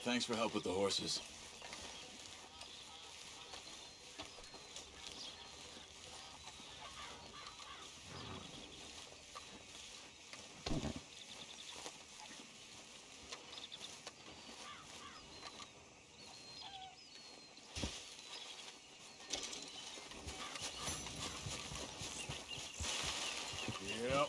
Thanks for help with the horses. Yep.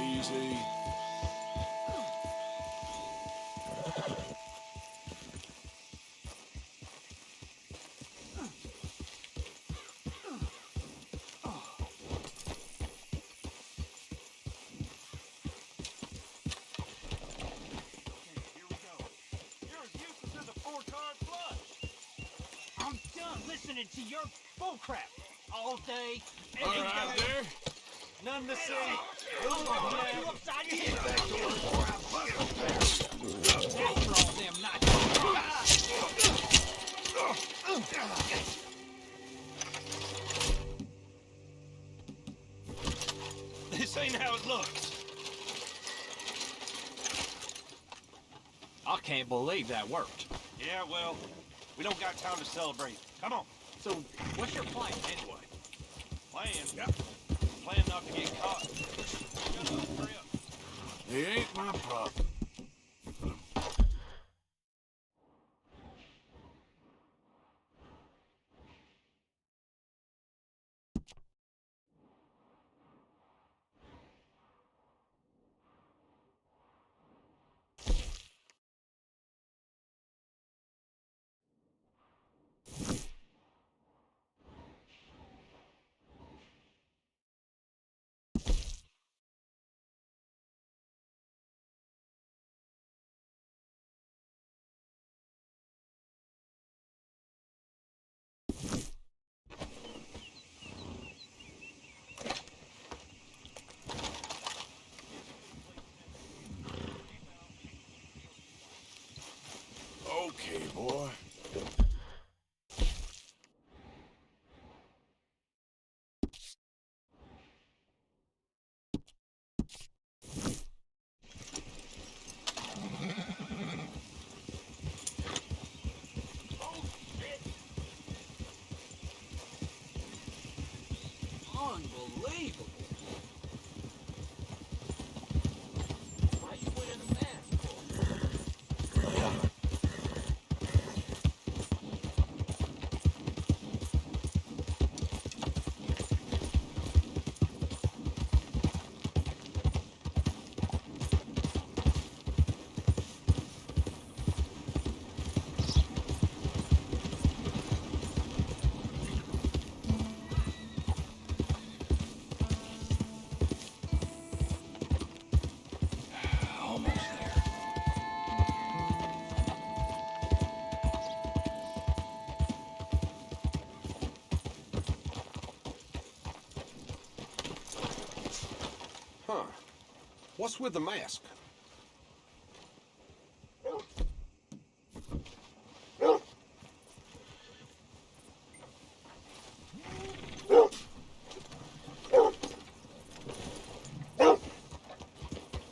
Easy. I'm done listening to your bullcrap all day, every All right, day. there. None to see. I'll knock you upside your head. Outlaw them This ain't how it looks. I can't believe that worked. Yeah, well, we don't got time to celebrate. Come on. So, what's your plan anyway? Plan? Yeah. Plan not to get caught. Shut up, hurry up. It ain't my problem. Okay, boy. Unbelievable. Why you wearing a mask for? Almost there. Huh. What's with the mask?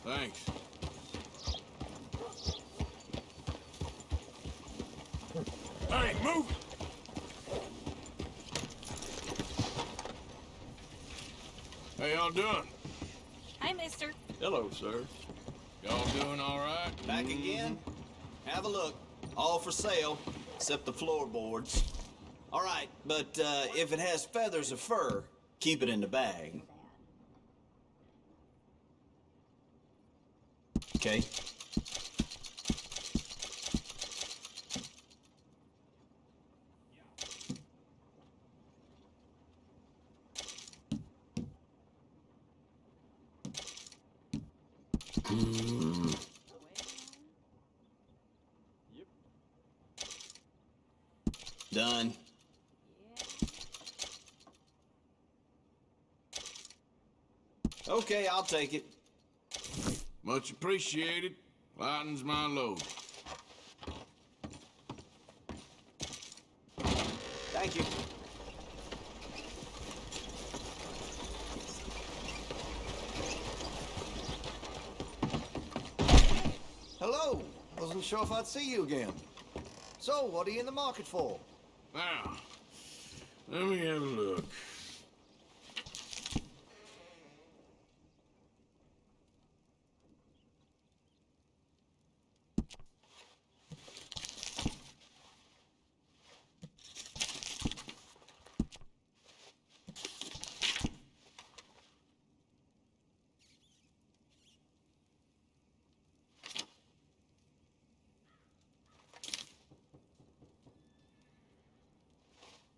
Thanks. Hey, move! How y'all doing? Hi, mister. Hello, sir. Y'all doing all right? Back again? Have a look. All for sale, except the floorboards. All right, but if it has feathers or fur, keep it in the bag. Okay? Done. Okay, I'll take it. Much appreciated. Lightens my load. Thank you. Hello. Wasn't sure if I'd see you again. So, what are you in the market for? Now, let me have a look.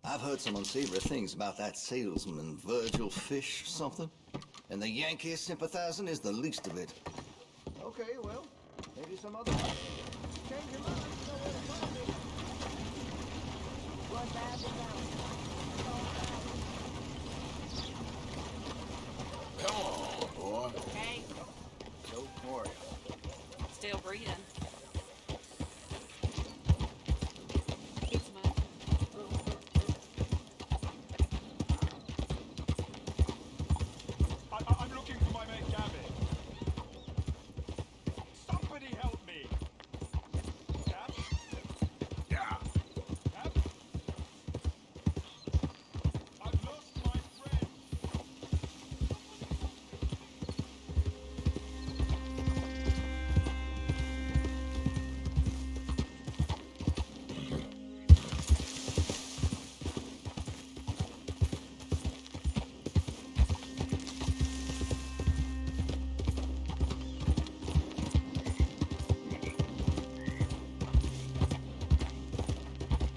I've heard some unsavory things about that salesman, Virgil Fish, something. And the Yankee sympathizing is the least of it. Okay, well, maybe some other time. Change your mind, you know where to find me. Run bad Come on, boy. Hey, So, how are you? still breathing. It's mine. I'm looking for my mate Gavin. Somebody help me. Gav? Yeah. Gav? I've lost my friend.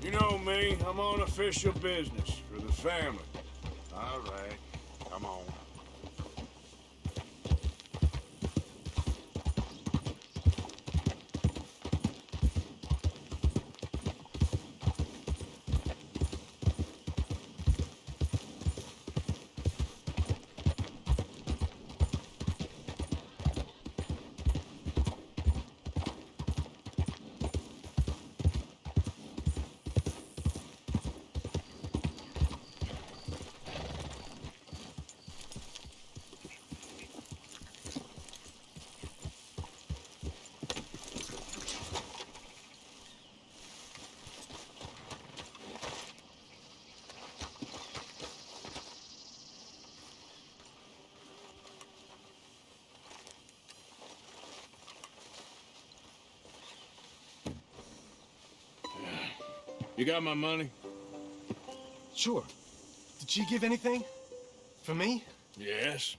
You know me, I'm on official business for the family. All right, come on. You got my money? Sure. Did she give anything? For me? Yes.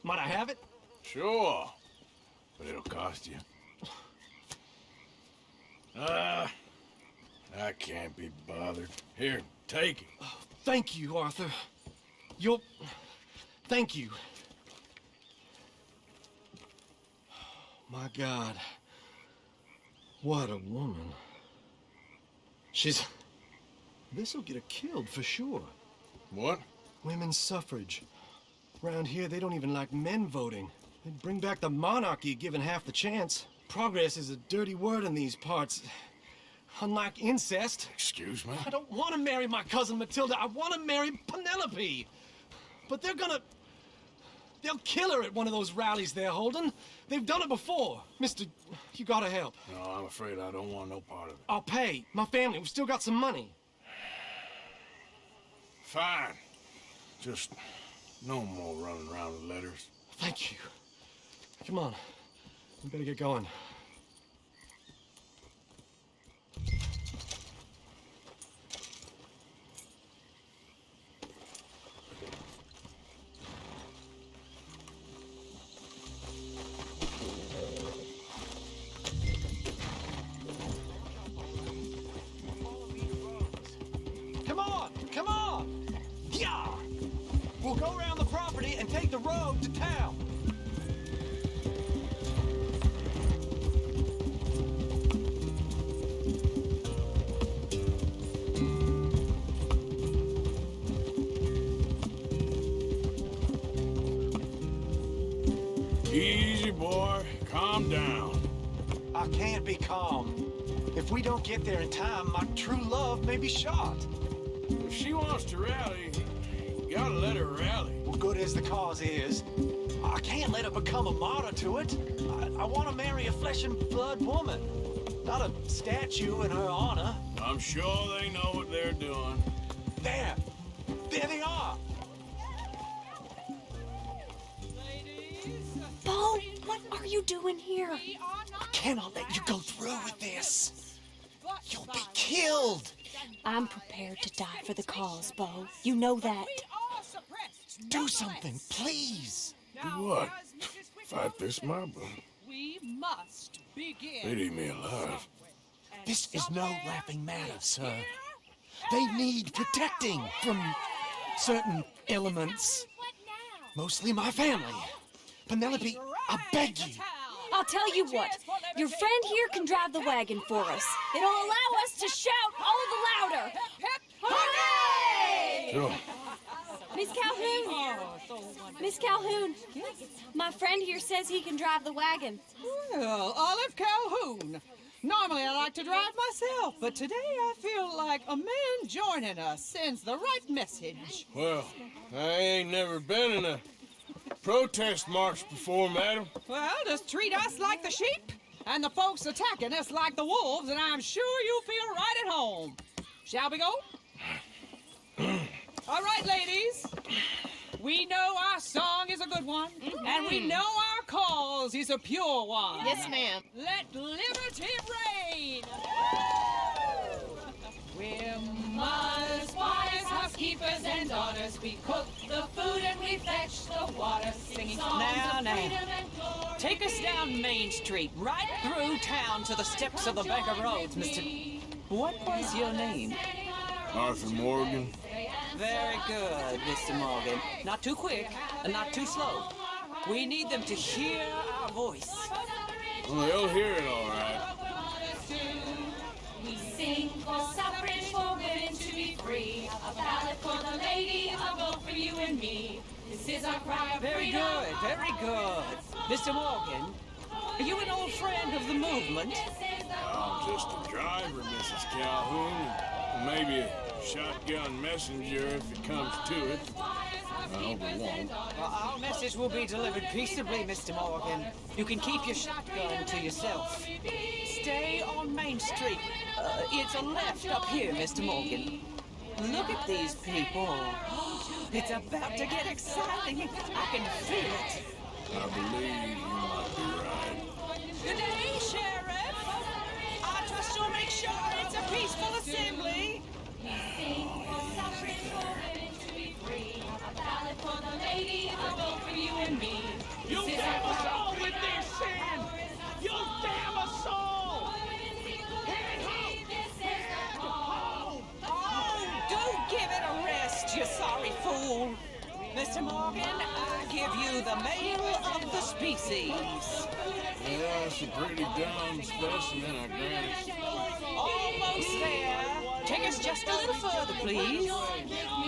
Might I have it? Sure. But it'll cost you. I can't be bothered. Here, take it. Thank you, Arthur. You'll... Thank you. My God. What a woman. She's... This'll get her killed for sure. What? Women's suffrage. Around here, they don't even like men voting. They'd bring back the monarchy given half the chance. Progress is a dirty word in these parts. Unlike incest. Excuse me? I don't want to marry my cousin Matilda. I want to marry Penelope. But they're gonna... They'll kill her at one of those rallies they're holding. They've done it before. Mister, you gotta help. No, I'm afraid I don't want no part of it. I'll pay. My family, we've still got some money. Fine. Just No more running around with letters. Thank you. Come on. We better get going. Come on! Come on! Yeah! We'll go around the property and take the road to town. Easy, boy. Calm down. I can't be calm. If we don't get there in time, my true love may be shot. If she wants to rally, you gotta let her rally. Well, good as the cause is, I can't let her become a martyr to it. I want to marry a flesh and blood woman, not a statue in her honor. I'm sure they know what they're doing. There they are. Bo, what are you doing here? I cannot let you go through with this. You'll be killed. I'm prepared to die for the cause, Bo. You know that. Do something, please. Do what? Fight this mob? We must begin. They'd eat me alive. This is no laughing matter, sir. They need protecting from certain elements. Mostly my family. Penelope, I beg you. I'll tell you what. Your friend here can drive the wagon for us. It'll allow us to shout all the louder. Hooray! Sure. Miss Calhoun! Miss Calhoun! My friend here says he can drive the wagon. Well, Olive Calhoun. Normally I like to drive myself, but today I feel like a man joining us sends the right message. Well, I ain't never been in a protest march before, madam. Well, just treat us like the sheep, and the folks attacking us like the wolves, and I'm sure you feel right at home. Shall we go? All right, ladies. We know our song is a good one, and we know our cause is a pure one. Yes, ma'am. Let liberty reign! We're mothers, wives, housekeepers, and daughters. We cook the food and we fetch the water, singing songs of freedom and glory. Take us down Main Street, right through town to the steps of the Bank of Roads, Mr. What was your name? Arthur Morgan. Very good, Mr. Morgan. Not too quick and not too slow. We need them to hear our voice. Well, they'll hear it all right. We sing for suffrage, for women to be free. A ballad for the lady, a vote for you and me. This is our cry of Very freedom. good, very good. Mr. Morgan, are you an old friend of the movement? I'm just a driver, Mrs. Calhoun. Maybe a shotgun messenger if it comes to it. I hope it won't. Well, our message will be delivered peaceably, Mr. Morgan. You can keep your shotgun to yourself. Stay on Main Street. It's a left up here, Mr. Morgan. Look at these people. It's about to get exciting. I can feel it. I believe you might be right. Good day, Sheriff. I trust you'll make sure it's a peaceful assembly. Sing for suffrage, for women to be free. A ballad for the lady, a vote for you and me. You damn us all with their sin! You damn us all! Oh, don't give it a rest, you sorry fool. Mr. Morgan, I give you the male of the species. Yeah, it's a pretty dumb specimen, I grant it. Almost there. Take us just a little further, please.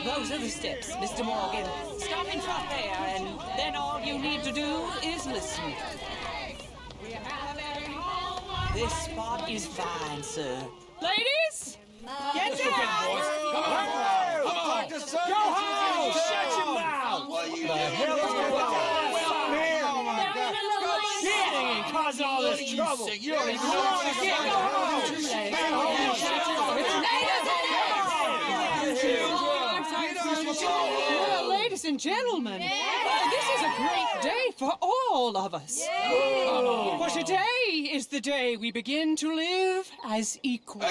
Those are the steps, Mr. Morgan. Stop in front there, and then all you need to do is listen. This spot is fine, sir. Ladies, get down! Come on! Go home! Shut your mouth! What are you Kidding and causing all this trouble. You don't even know what you're getting. Well, ladies and gentlemen, this is a great day for all of us. For today is the day we begin to live as equals.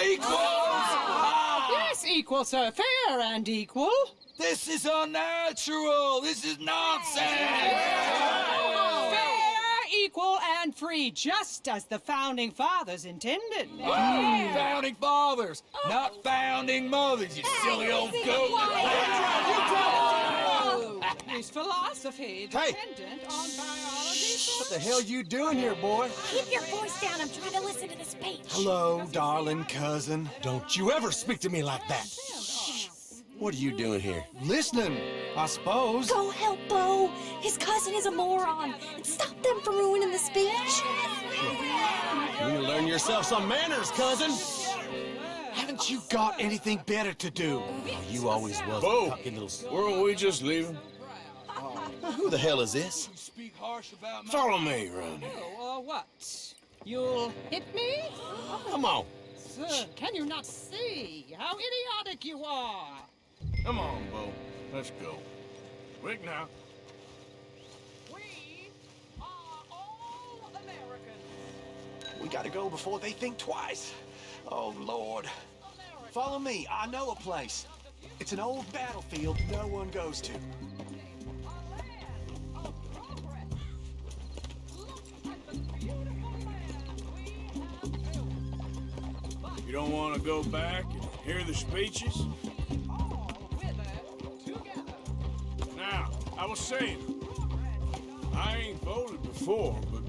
Yes, equal, sir. Fair and equal. This is unnatural! This is nonsense! Fair, equal, and free, just as the Founding Fathers intended. Founding fathers, not founding mothers, you silly old goat! His philosophy dependent on biology. What the hell you doing here, boy? Keep your voice down. I'm trying to listen to the speech. Hello, darling cousin. Don't you ever speak to me like that. What are you doing here? Listening, I suppose. Go help Bo. His cousin is a moron. And stop them from ruining the speech. You need to learn yourself some manners, cousin. Haven't you got anything better to do? You always was Bo, a cocky little... weren't we just leaving? Who the hell is this? Speak harsh about my... Follow me around here. Oh, what? You'll hit me? Come on. Sir, can you not see how idiotic you are? Come on, Bo. Let's go. Quick now. We are all Americans. We gotta go before they think twice. Oh, Lord. Follow me. I know a place. It's an old battlefield no one goes to. You don't want to go back and hear the speeches? Now, I was saying, I ain't voted before, but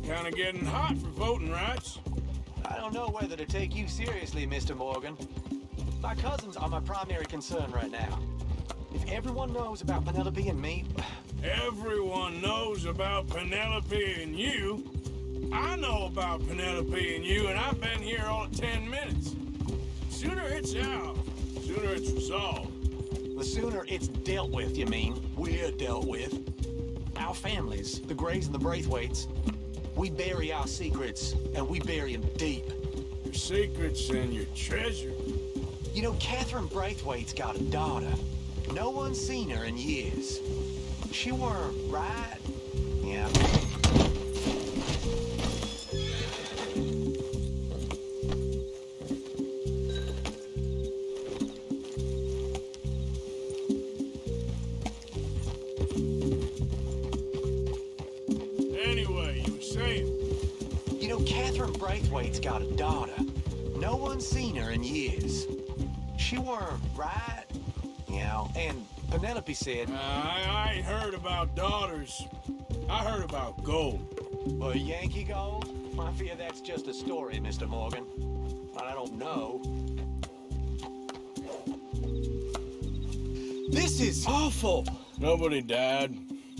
kind of getting hot for voting rights. I don't know whether to take you seriously, Mr. Morgan. My cousins are my primary concern right now. If everyone knows about Penelope and me... Everyone knows about Penelope and you. I know about Penelope and you, and I've been here all 10 minutes. Sooner it's out, sooner it's resolved. The sooner it's dealt with, you mean? We're dealt with. Our families, the Grays and the Braithwaites, we bury our secrets, and we bury them deep. Your secrets and your treasure. You know, Catherine Braithwaite's got a daughter. No one's seen her in years. She weren't right? Yeah. Anyway, you were saying? You know, Catherine Braithwaite's got a daughter. No one's seen her in years. She weren't right? You know, and Penelope said... I ain't heard about daughters. I heard about gold. A Yankee gold? I fear that's just a story, Mr. Morgan. I don't know. This is awful. Nobody died.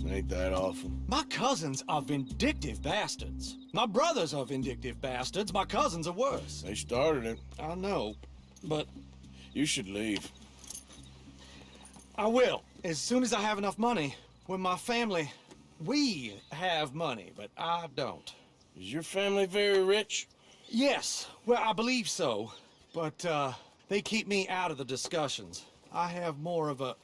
Ain't that awful? My cousins are vindictive bastards. My brothers are vindictive bastards. My cousins are worse. They started it. I know, but... You should leave. I will, as soon as I have enough money. When my family... We have money, but I don't. Is your family very rich? Yes, well, I believe so. But, they keep me out of the discussions. I have more of a...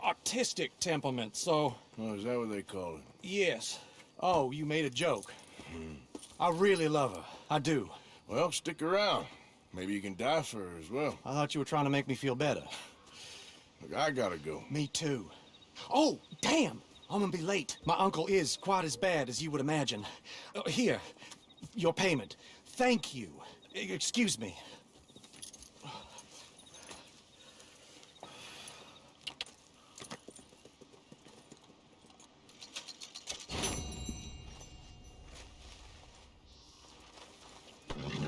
artistic temperament, so... Oh, is that what they call it? Yes. Oh, you made a joke. I really love her. I do. Well, stick around. Maybe you can die for her as well. I thought you were trying to make me feel better. Look, I gotta go. Me too. Oh, damn! I'm gonna be late. My uncle is quite as bad as you would imagine. Here, your payment. Thank you. Excuse me.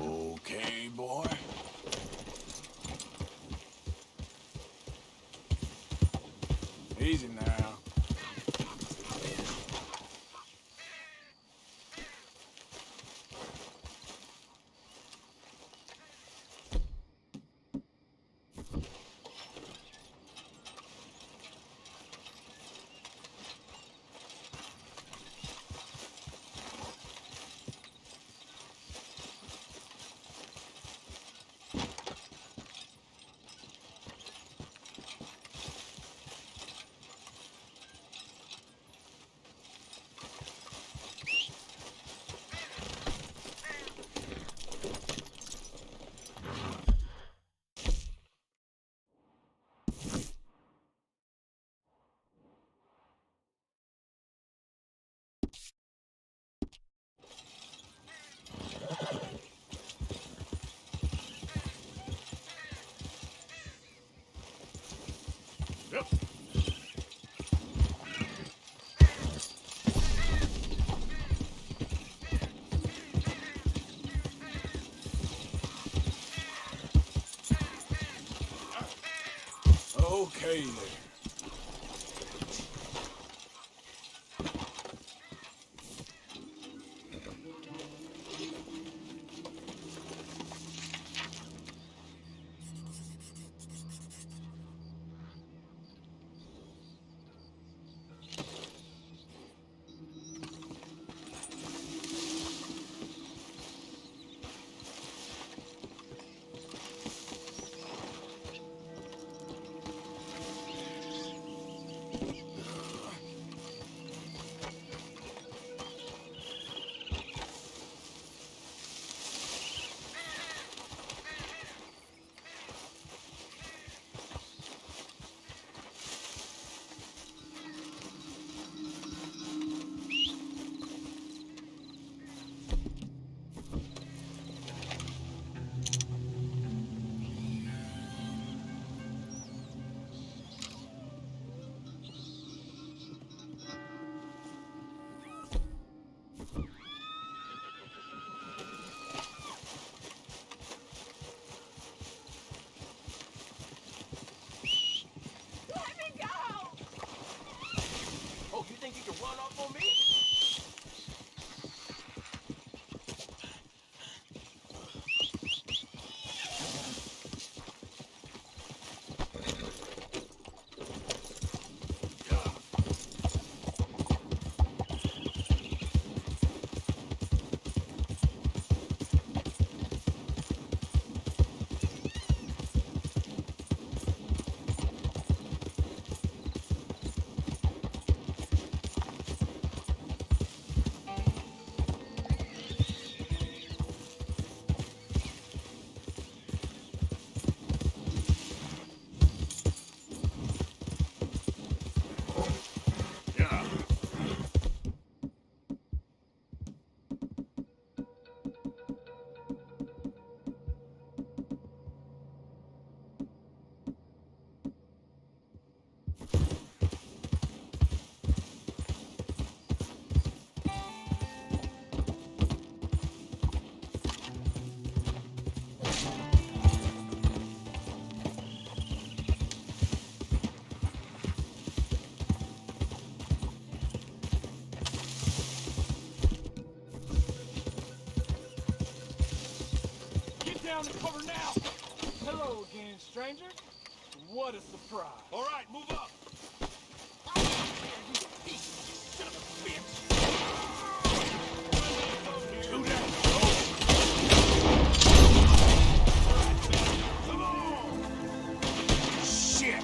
Okay, boy. Easy now. Yep. Okay there. Oh, you think you can run off on me? Down to cover now! Hello again, stranger. What a surprise. All right, move up. Come on! Shit!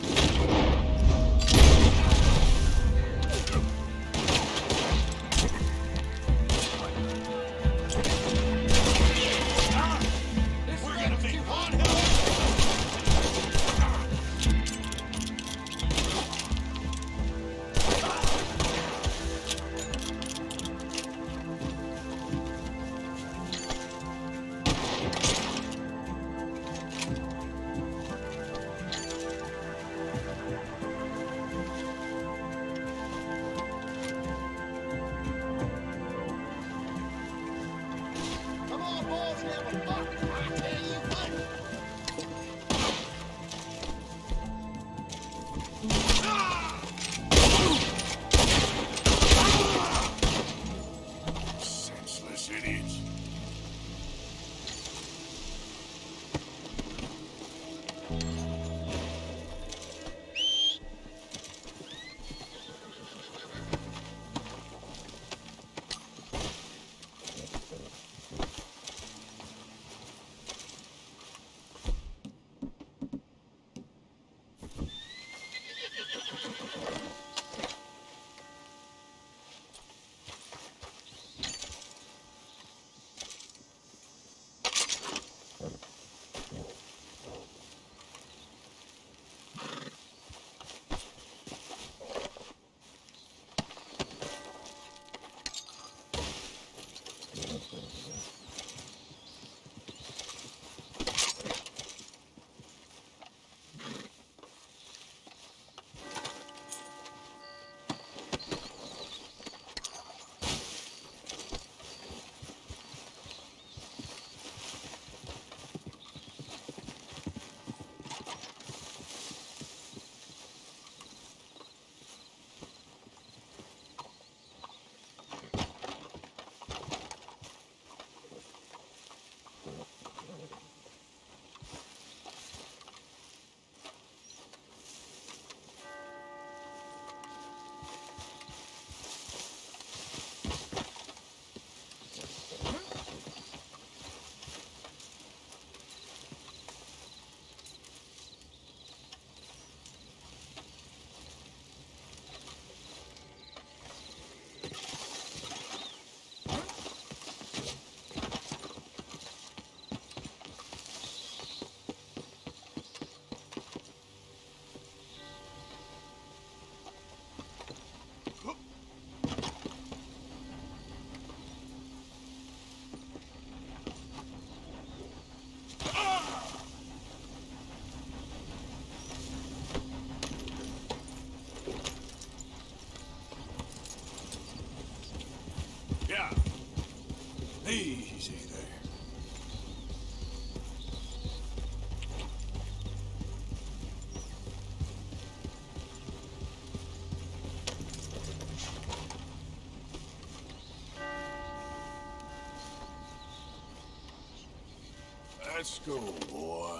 Let's go, boy.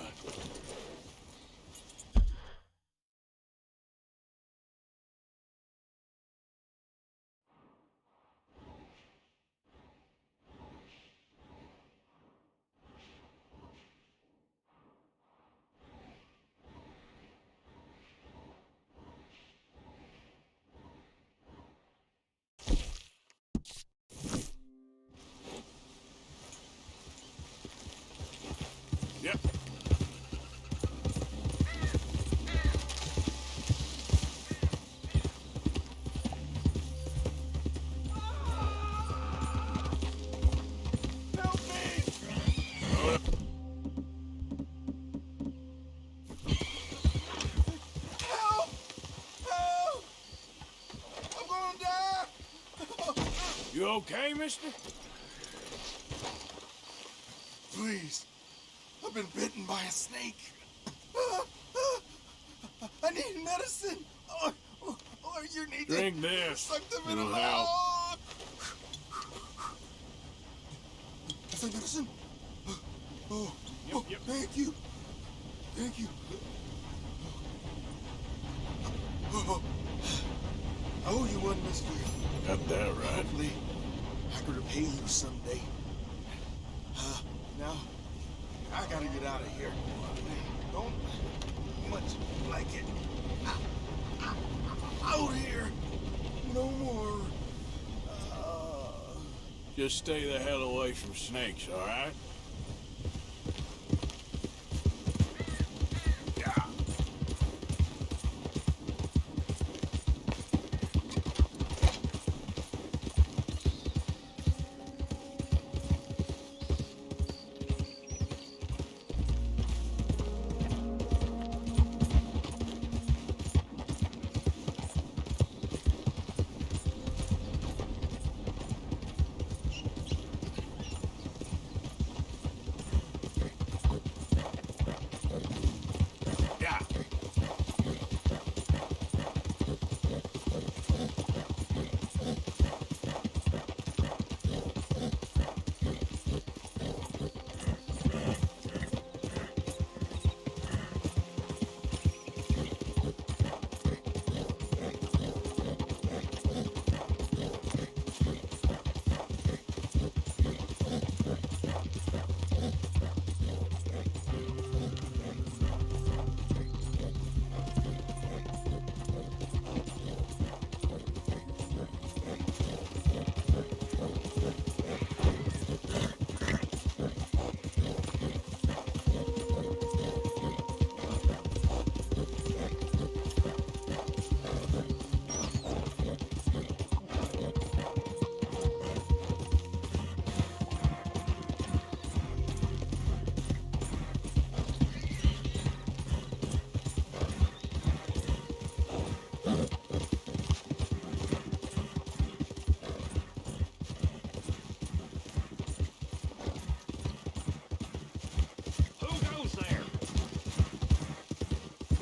Yep. You okay, mister? Please. I've been bitten by a snake. I need medicine. Or you need Drink to this. suck them It'll into help. Is that medicine? Oh, Yep. Thank you. Thank you. Oh, I owe you one, mister. Got that right. Hopefully, I can repay you someday. Now, I gotta get out of here. Don't much like it. Out here. No more. Just stay the hell away from snakes, all right?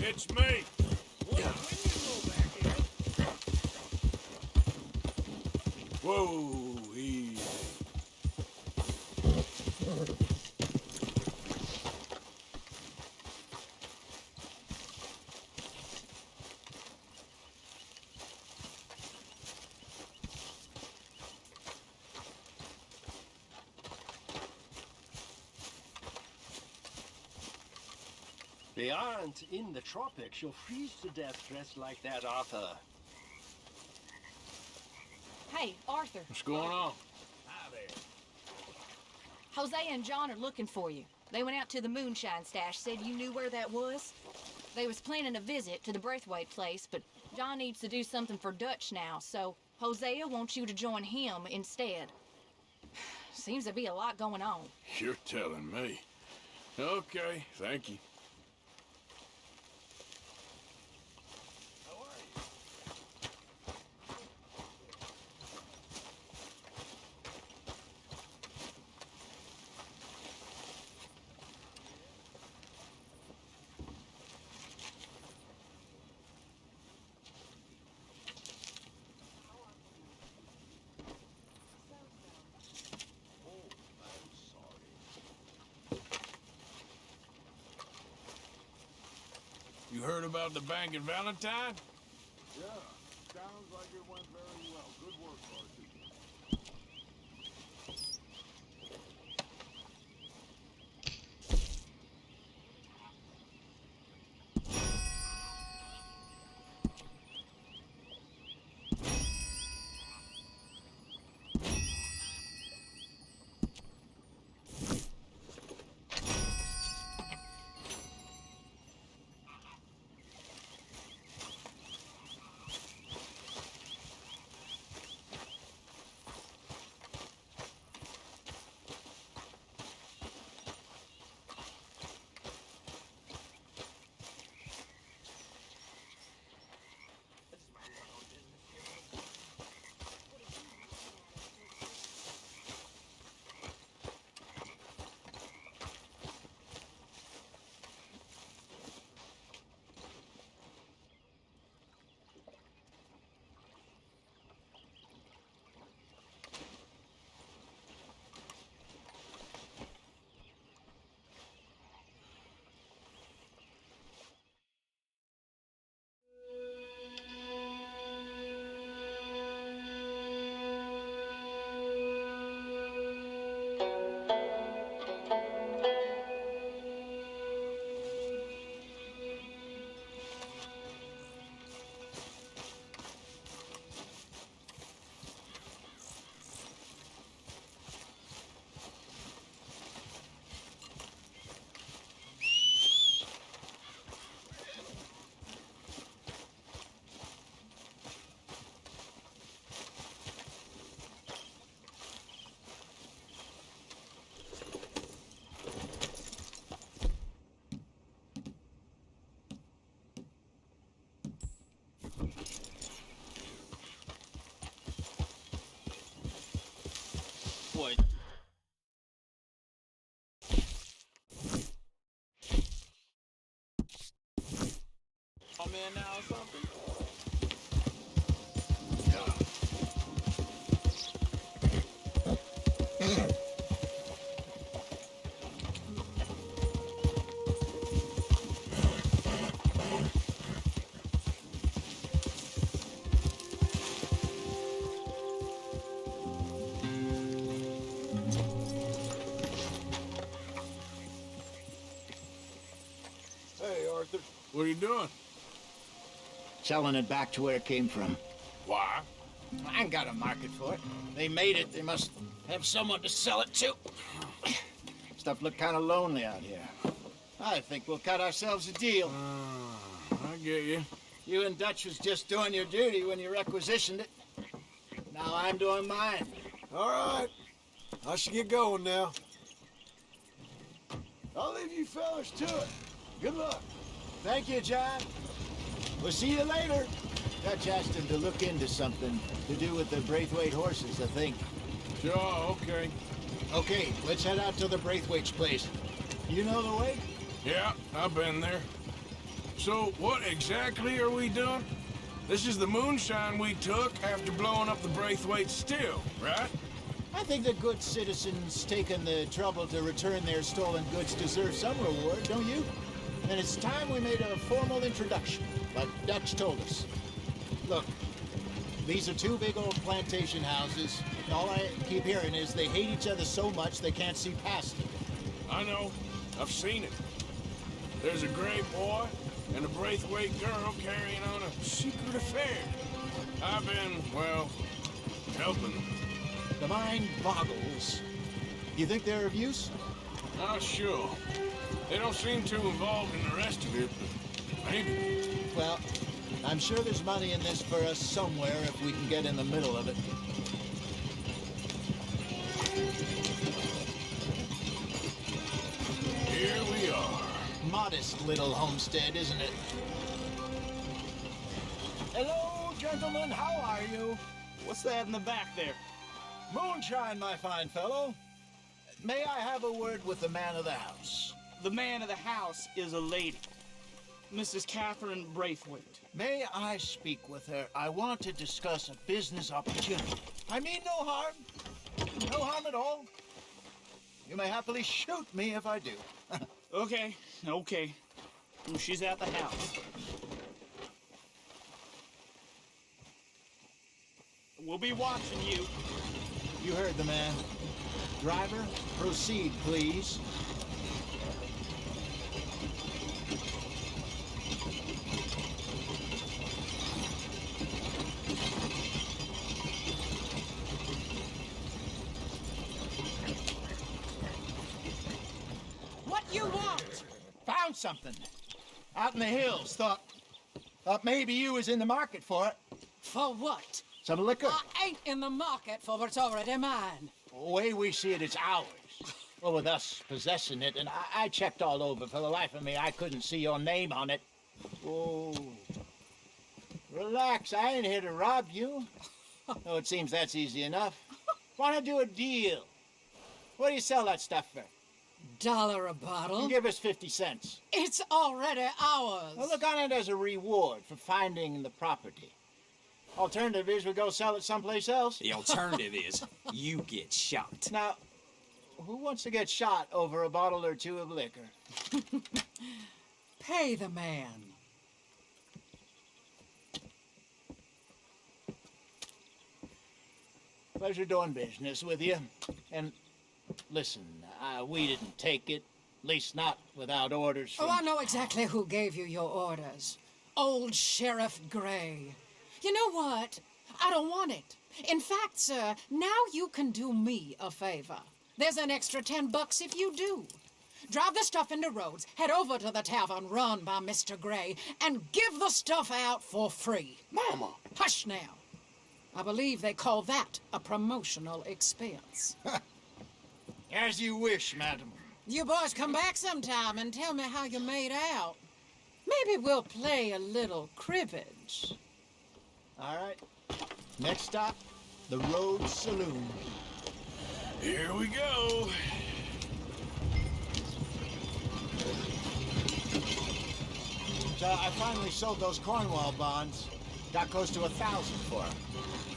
It's me. Whoa, easy. They aren't in the tropics. You'll freeze to death dressed like that, Arthur. Hey, Arthur. What's going on? Hi there. Jose and John are looking for you. They went out to the Moonshine stash, said you knew where that was. They was planning a visit to the Braithwaite place, but John needs to do something for Dutch now, so Hosea wants you to join him instead. Seems to be a lot going on. You're telling me. Okay, thank you. heard about the bank in Valentine? Yeah, sounds like it went very well. Good work, Archie. What? I'm in now or something? Hey, Arthur. What are you doing? Selling it back to where it came from. Why? I ain't got a market for it. They made it. They must have someone to sell it to. Stuff look kind of lonely out here. I think we'll cut ourselves a deal. I get you. You and Dutch was just doing your duty when you requisitioned it. Now I'm doing mine. All right. I should get going now. I'll leave you fellas to it. Good luck. Thank you, John. We'll see you later. Dutch asked him to look into something to do with the Braithwaite horses, I think. Sure, okay. Okay, let's head out to the Braithwaite's place. You know the way? Yeah, I've been there. So, what exactly are we doing? This is the moonshine we took after blowing up the Braithwaite still, right? I think the good citizens taking the trouble to return their stolen goods deserve some reward, don't you? And it's time we made a formal introduction, like Dutch told us. Look, these are two big old plantation houses, and all I keep hearing is they hate each other so much they can't see past it. I know. I've seen it. There's a gray boy and a Braithwaite girl carrying on a secret affair. I've been, well, helping them. The mind boggles. You think they're of use? Not sure. They don't seem too involved in the rest of it, but maybe. Well, I'm sure there's money in this for us somewhere if we can get in the middle of it. Here we are. Modest little homestead, isn't it? Hello, gentlemen. How are you? What's that in the back there? Moonshine, my fine fellow. May I have a word with the man of the house? The man of the house is a lady, Mrs. Catherine Braithwaite. May I speak with her? I want to discuss a business opportunity. I mean no harm. No harm at all. You may happily shoot me if I do. Okay. She's at the house. We'll be watching you. You heard the man. Driver, proceed, please. What you want? Found something. Out in the hills. Thought maybe you was in the market for it. For what? Some liquor. I ain't in the market for what's already mine. The way we see it, it's ours. Well, with us possessing it, and I checked all over. For the life of me, I couldn't see your name on it. Oh. Relax, I ain't here to rob you. Oh, it seems that's easy enough. Want to do a deal? What do you sell that stuff for? $1 a bottle? You give us 50 cents. It's already ours. Well, look on it as a reward for finding the property. Alternative is we go sell it someplace else. The alternative is you get shot. Now, who wants to get shot over a bottle or two of liquor? Pay the man. Pleasure doing business with you. And listen, we didn't take it. At least not without orders from... Oh, I know exactly who gave you your orders. Old Sheriff Gray. You know what? I don't want it. In fact, sir, now you can do me a favor. There's an extra $10 if you do. Drive the stuff into Rhodes, head over to the tavern run by Mr. Gray, and give the stuff out for free. Mama! Hush now. I believe they call that a promotional expense. As you wish, madam. You boys come back sometime and tell me how you made out. Maybe we'll play a little cribbage. All right. Next stop, the Rhodes Saloon. Here we go. So I finally sold those Cornwall bonds. Got close to 1,000 for them.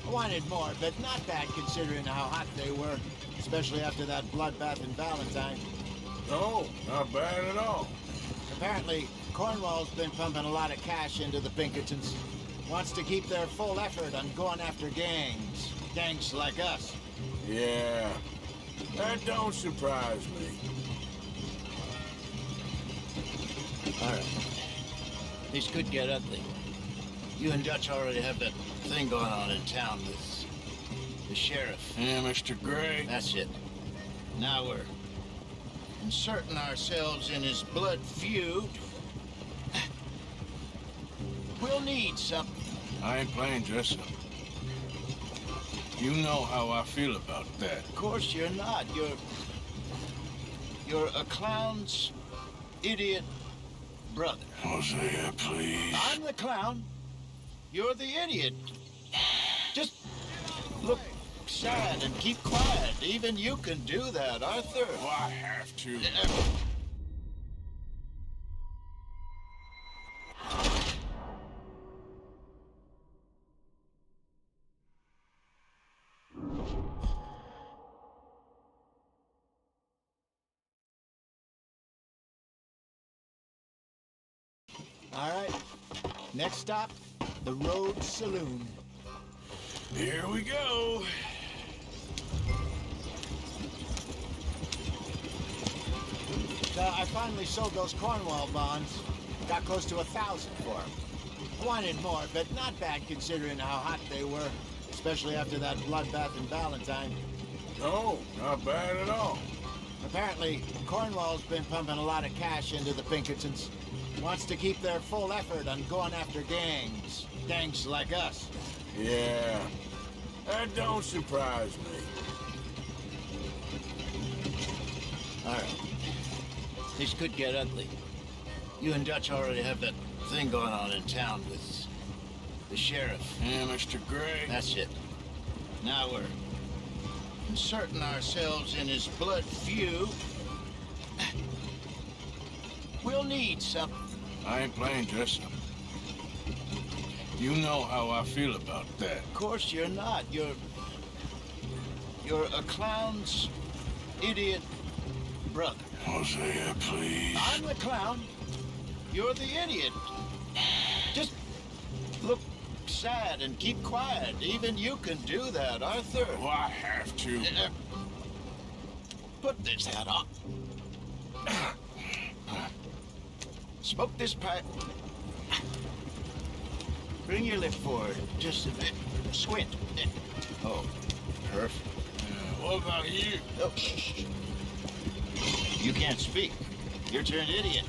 I wanted more, but not bad considering how hot they were, especially after that bloodbath in Valentine. No, not bad at all. Apparently, Cornwall's been pumping a lot of cash into the Pinkertons. Wants to keep their full effort on going after gangs. Gangs like us. Yeah, that don't surprise me. All right. This could get ugly. You and Dutch already have that thing going on in town with the sheriff. Yeah, Mr. Gray. That's it. Now we're inserting ourselves in his blood feud. We'll need something. I ain't playing dress-up. You know how I feel about that. Of course you're not. You're a clown's idiot brother. Hosea, please. I'm the clown. You're the idiot. Just look sad and keep quiet. Even you can do that, Arthur. Oh, I have to. All right. Next stop, the Rhodes Saloon. Here we go. So I finally sold those Cornwall bonds. Got close to 1,000 for them. I wanted more, but not bad considering how hot they were, especially after that bloodbath in Valentine. No, not bad at all. Apparently, Cornwall's been pumping a lot of cash into the Pinkertons. Wants to keep their full effort on going after gangs. Gangs like us. Yeah, that don't surprise me. All right. This could get ugly. You and Dutch already have that thing going on in town with the sheriff. Yeah, Mr. Gray. That's it. Now we're inserting ourselves in his blood feud. We'll need something. I ain't playing dress-up. You know how I feel about that. Of course you're not. You're a clown's idiot brother. Hosea, please. I'm the clown. You're the idiot. Just look sad and keep quiet. Even you can do that, Arthur. Oh, I have to. Put this hat on. Smoke this pipe. Bring your lip forward just a bit. Squint. Oh, perfect. What about you? Oh, shh. You can't speak. You're turned idiot.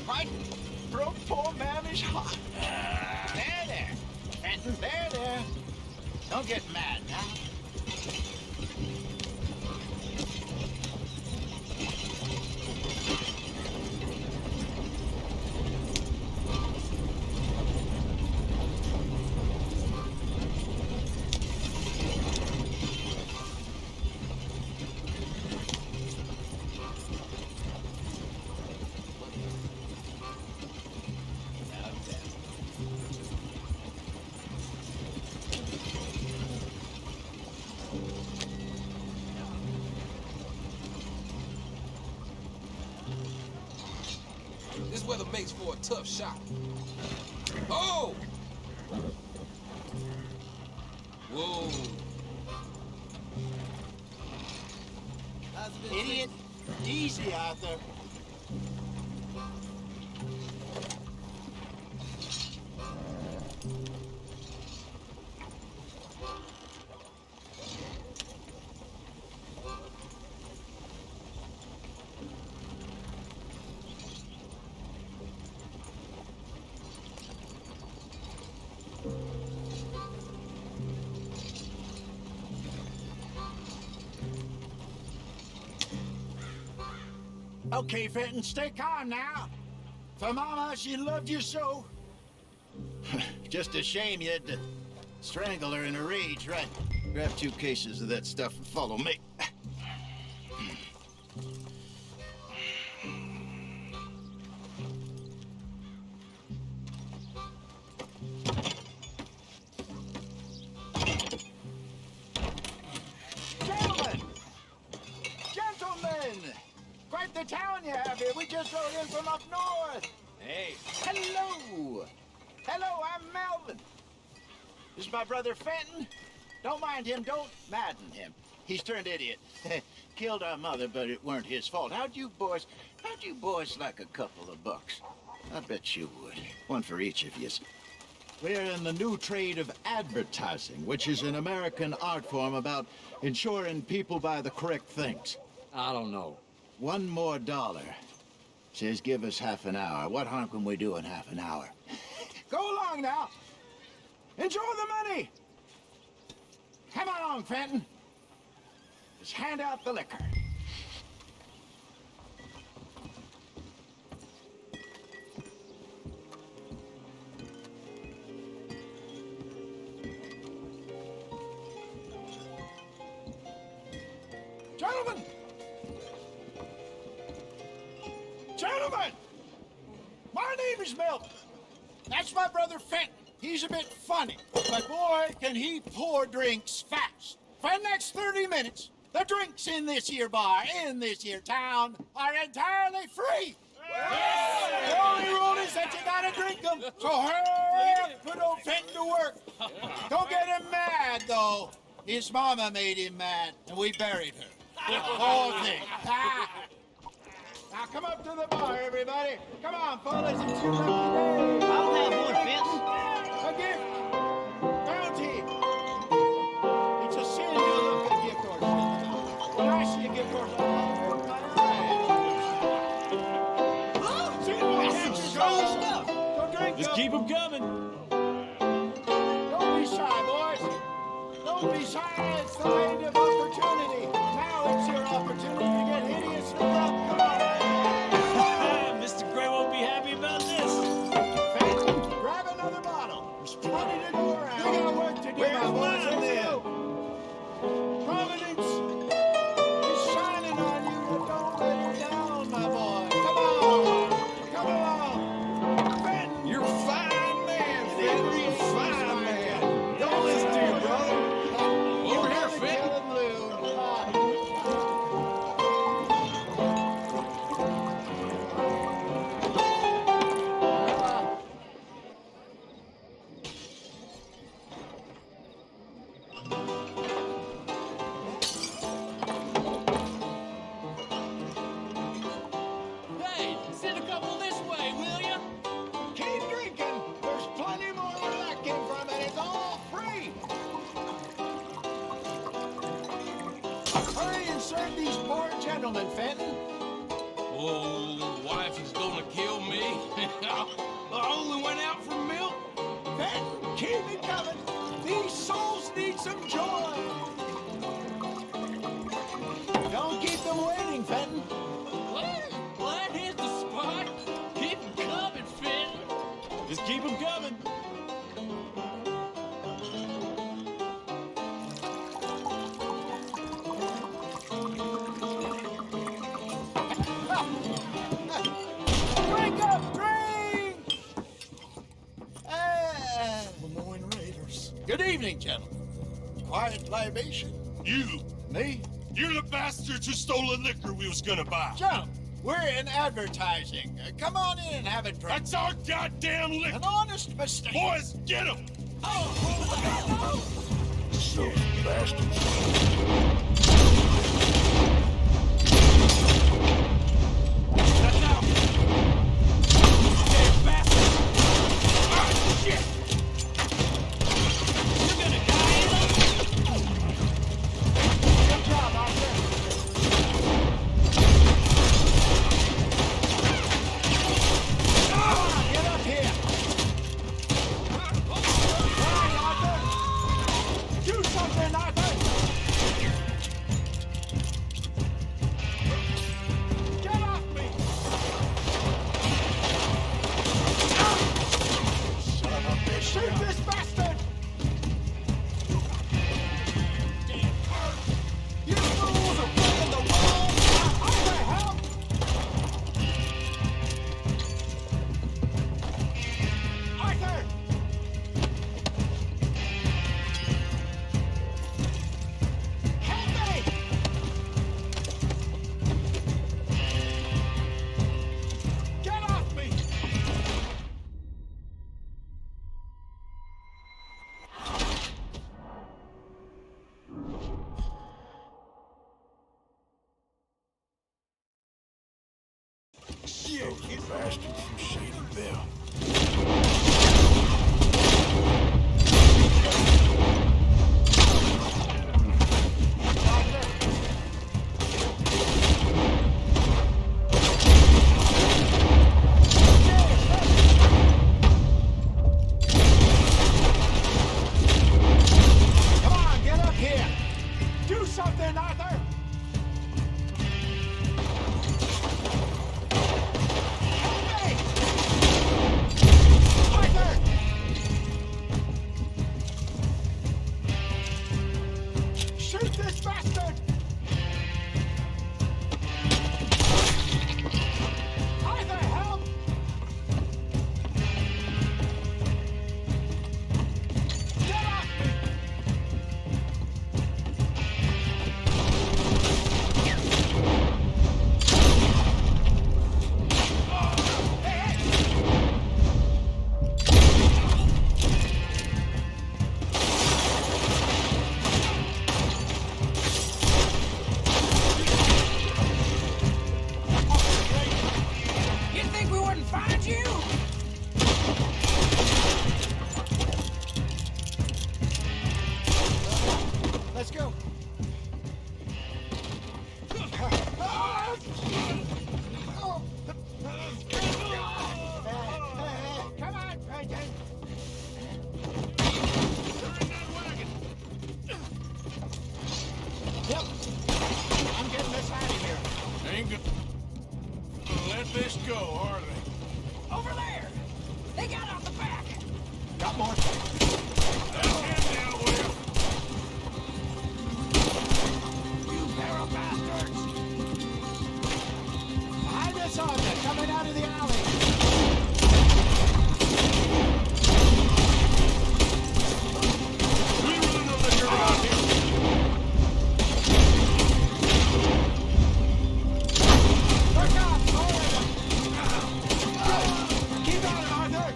Right, bro, poor man is hot. There. Fenton, there. Don't get mad now. This weather makes for a tough shot. Oh! Whoa. Idiot. Easy, Arthur. Okay, Fenton, stay calm now. For Mama, she loved you so. Just a shame you had to strangle her in a rage, right? Grab 2 cases of that stuff and follow me. Gentlemen! Quite the town you have here. We just rode in from up north. Hey. Hello. Hello, I'm Melvin. This is my brother Fenton. Don't mind him. Don't madden him. He's turned idiot. Killed our mother, but it weren't his fault. How'd you boys like a couple of bucks? I bet you would. One for each of yous. We're in the new trade of advertising, which is an American art form about ensuring people buy the correct things. I don't know. $1 more. Says give us half an hour. What harm can we do in half an hour? Go along now. Enjoy the money. Come along, Fenton. Just hand out the liquor. Gentlemen! Gentlemen! My name is Melvin. That's my brother Fenton. He's a bit funny, but boy, can he pour drinks fast. For the next 30 minutes, the drinks in this here bar, in this here town, are entirely free. Yes. The only rule is that you gotta drink them. So hurry up, put old Fenton to work. Don't get him mad, though. His mama made him mad, and we buried her. Poor thing. Now come up to the bar, everybody. Come on, fellas, it's your lucky day. I'll have one, Fenton. A gift. Bounty. It's a sin to look at gift horses. When I see a gift horse, I open my eyes. Don't drink Just them. keep them coming. Don't be shy, boys. Don't be shy. It's the land of opportunity. Now it's your opportunity to get hideously drunk. Come on. Mr. Gray won't be happy about this. Fenton, grab another bottle. There's plenty to go around. We got work to do, my boys. Providence is shining on you, but don't let her down, my boy. Come on. Come along. Fenton. You're a fine man, Fenton. You're a fine man. Don't listen to your brother. Over here, Fenton. gentleman, Fenton. Oh, wife is gonna kill me. I only went out for milk. Fenton, keep it coming. These souls need some joy. Don't keep them waiting, Fenton. Well, here's the spot. Keep them coming, Finn. Just keep them coming. Drink up, drink! Lemoyne Raiders. Good evening, gentlemen. Quiet libation. You! Me? You're the bastards who stole the liquor we was gonna buy. Jump! We're in advertising. Come on in and have a drink. That's our goddamn liquor! An honest mistake. Boys, get him! So bastards. Those bastards from Shady Bell. Come on, get up here. Do something, Arthur. Shoot this bastard! Arthur, help! Get off me! You think we wouldn't find you? Let's go. Come on, Franklin. Yep. I'm getting this out of here. Ain't gonna let this go, are they? Over there! They got out the back! Got more. That's him now, Will. You pair of bastards! Behind us, Arthur, coming out of the alley. We run the liquor around here. Look out! All of them! Keep on it, Arthur!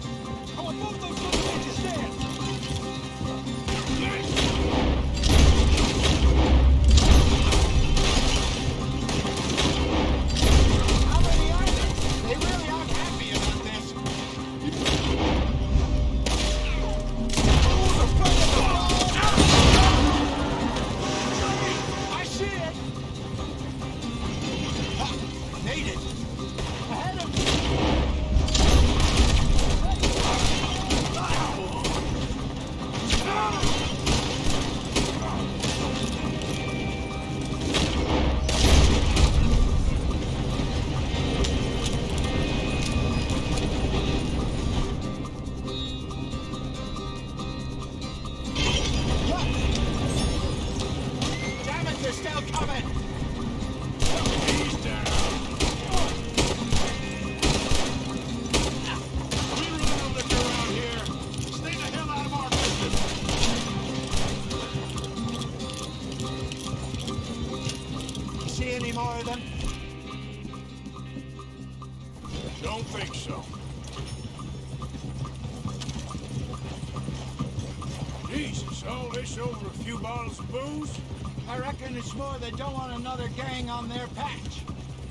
I want both those little bitches dead! So this over a few bottles of booze? I reckon it's more they don't want another gang on their patch.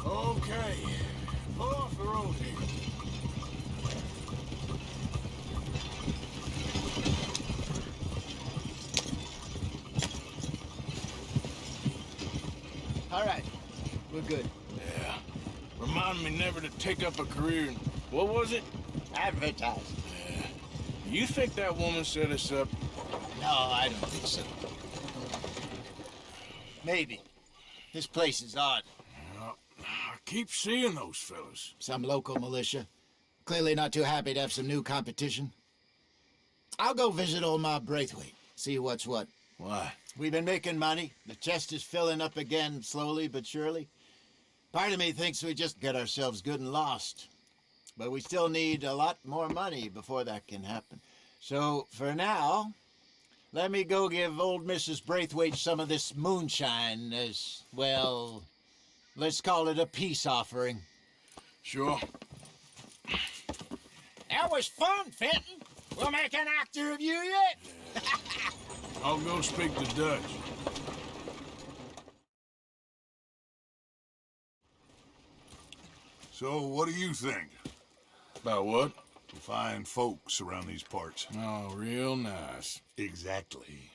Okay. Pull off the road here. All right, we're good. Yeah. Remind me never to take up a career in... What was it? Advertising. Yeah. You think that woman set us up? No, I don't think so. Maybe. This place is odd. Well, I keep seeing those fellas. Some local militia. Clearly not too happy to have some new competition. I'll go visit old Ma Braithwaite, see what's what. Why? We've been making money. The chest is filling up again, slowly but surely. Part of me thinks we just get ourselves good and lost. But we still need a lot more money before that can happen. So, for now, let me go give old Mrs. Braithwaite some of this moonshine as, well, let's call it a peace offering. Sure. That was fun, Fenton. We'll make an actor of you yet. I'll go speak to Dutch. So, what do you think? About what? Fine folks around these parts. Oh, real nice. Exactly.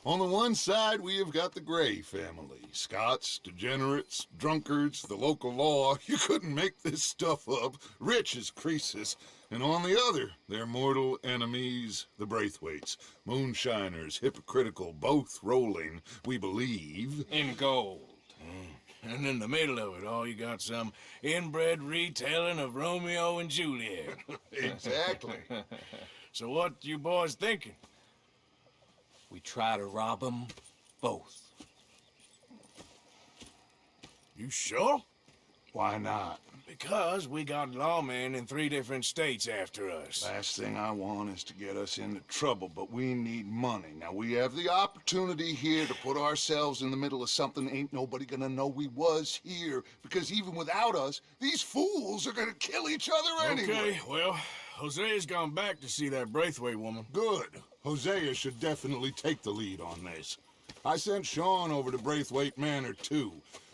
On the one side, we have got the Gray family. Scots, degenerates, drunkards, the local law. You couldn't make this stuff up. Rich as Croesus. And on the other, their mortal enemies, the Braithwaites. Moonshiners, hypocritical, both rolling, we believe... in gold. And in the middle of it all, you got some inbred retelling of Romeo and Juliet. Exactly. So what you boys thinking? We try to rob them both. You sure? Why not? Because we got lawmen in 3 different states after us. Last thing I want is to get us into trouble, but we need money. Now, we have the opportunity here to put ourselves in the middle of something ain't nobody gonna know we was here, because even without us, these fools are gonna kill each other anyway. Okay, well, Hosea's gone back to see that Braithwaite woman. Good. Hosea should definitely take the lead on this. I sent Sean over to Braithwaite Manor, too.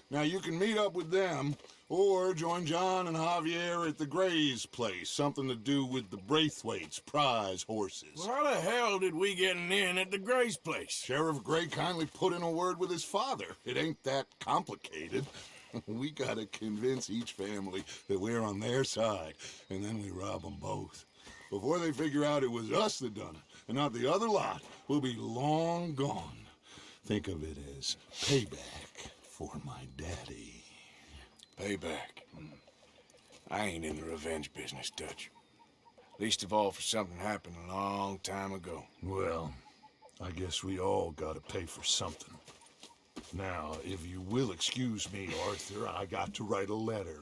Now, you can meet up with them, or join John and Javier at the Gray's place. Something to do with the Braithwaites' prize horses. Well, how the hell did we get in at the Gray's place? Sheriff Gray kindly put in a word with his father. It ain't that complicated. We gotta convince each family that we're on their side, and then we rob them both. Before they figure out it was us that done it, and not the other lot, we'll be long gone. Think of it as payback for my daddy. Payback. I ain't in the revenge business, Dutch. Least of all for something happened a long time ago. Well, I guess we all gotta pay for something. Now, if you will excuse me, Arthur, I got to write a letter.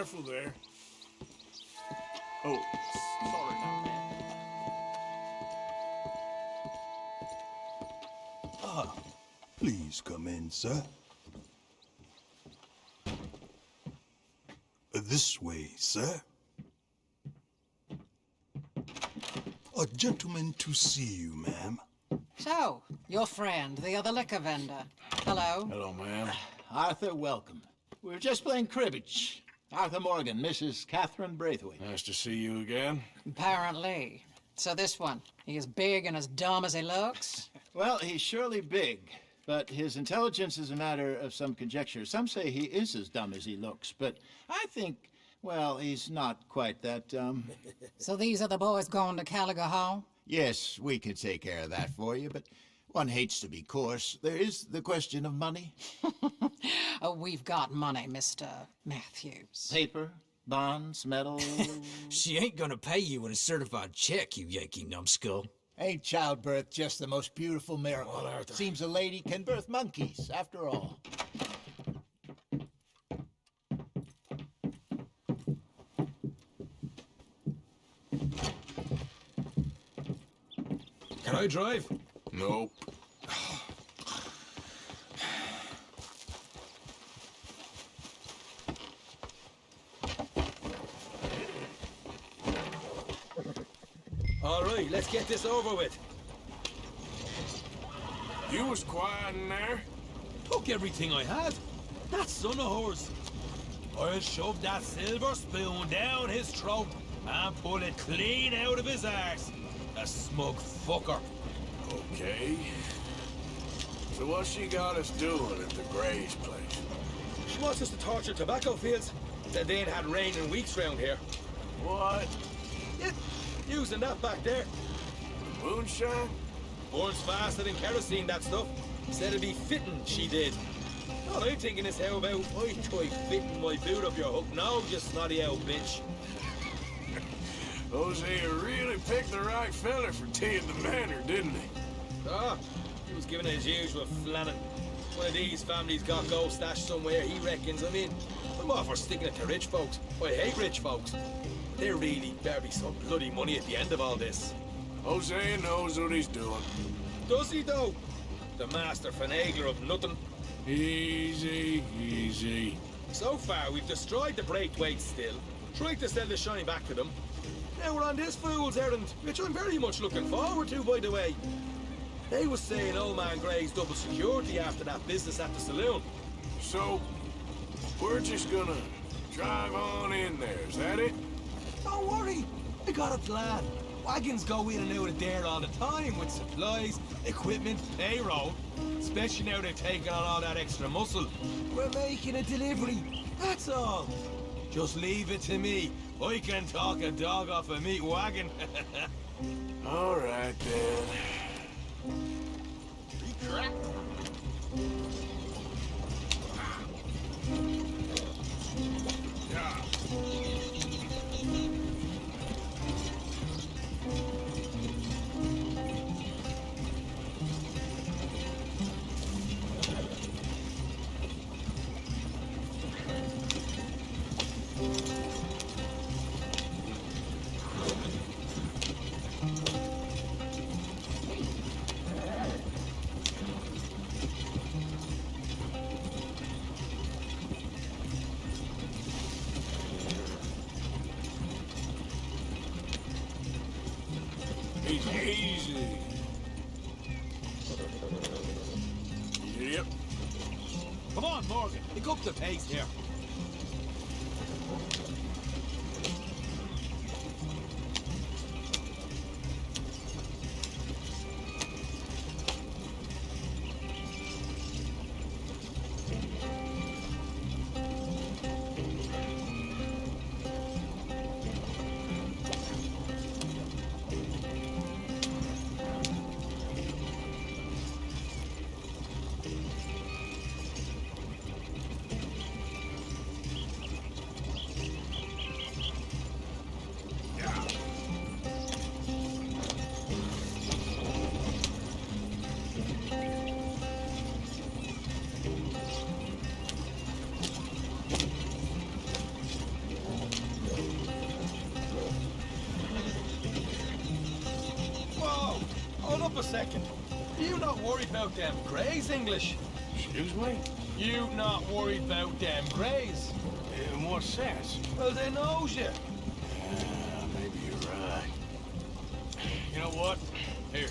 Careful there. Oh, sorry about that. Ah, please come in, sir. This way, sir. A gentleman to see you, ma'am. So, your friend, the other liquor vendor. Hello. Hello, ma'am. Arthur, welcome. We were just playing cribbage. Arthur Morgan, Mrs. Catherine Braithwaite. Nice to see you again. Apparently. So this one, he is big and as dumb as he looks? Well, he's surely big, but his intelligence is a matter of some conjecture. Some say he is as dumb as he looks, but I think, well, he's not quite that dumb. So these are the boys going to Caliga Hall? Yes, we could take care of that for you, but one hates to be coarse. There is the question of money. Oh, we've got money, Mr. Matthews. Paper, bonds, metal. She ain't gonna pay you in a certified check, you Yankee numbskull. Ain't childbirth just the most beautiful miracle? Well, Arthur. Seems a lady can birth monkeys, after all. Can I drive? Nope. All right, let's get this over with. You was quiet in there. Took everything I had. That son of hers. I'll shove that silver spoon down his throat and pull it clean out of his arse. A smug fucker. Okay. So what she got us doing at the Gray's place? She wants us to torture tobacco fields. Said they ain't had rain in weeks round here. What? Yeah, using that back there. Moonshine? Burns faster than kerosene, that stuff. Said it'd be fitting, she did. All I'm thinking is how about I try fitting my boot up your hook now, you snotty old bitch. Hosea really picked the right fella for teeing the manor, didn't he? Ah, he was giving it his usual flannin'. One of these families got gold stashed somewhere, he reckons. I mean, I'm all for sticking it to rich folks. I hate rich folks. There really better be some bloody money at the end of all this. Hosea knows what he's doing. Does he, though? The master finagler of nothing. Easy, easy. So far, we've destroyed the Braithwaites still, tried to sell the shine back to them. Now we're on this fool's errand, which I'm very much looking forward to, by the way. They was saying old man Gray's double security after that business at the saloon. So, we're just gonna drive on in there, is that it? Don't worry, I got a plan. Wagons go in and out of there all the time with supplies, equipment, payroll. Especially now they've taken on all that extra muscle. We're making a delivery, that's all. Just leave it to me. I can talk a dog off a meat wagon. All right, then. Crap. Easy. Yep. Come on, Morgan. Pick up the pace here. a second. You not worried about them greys, English? Excuse me? You not worried about them greys? In what sense? Well, they knows you. Maybe you're right. You know what? Here,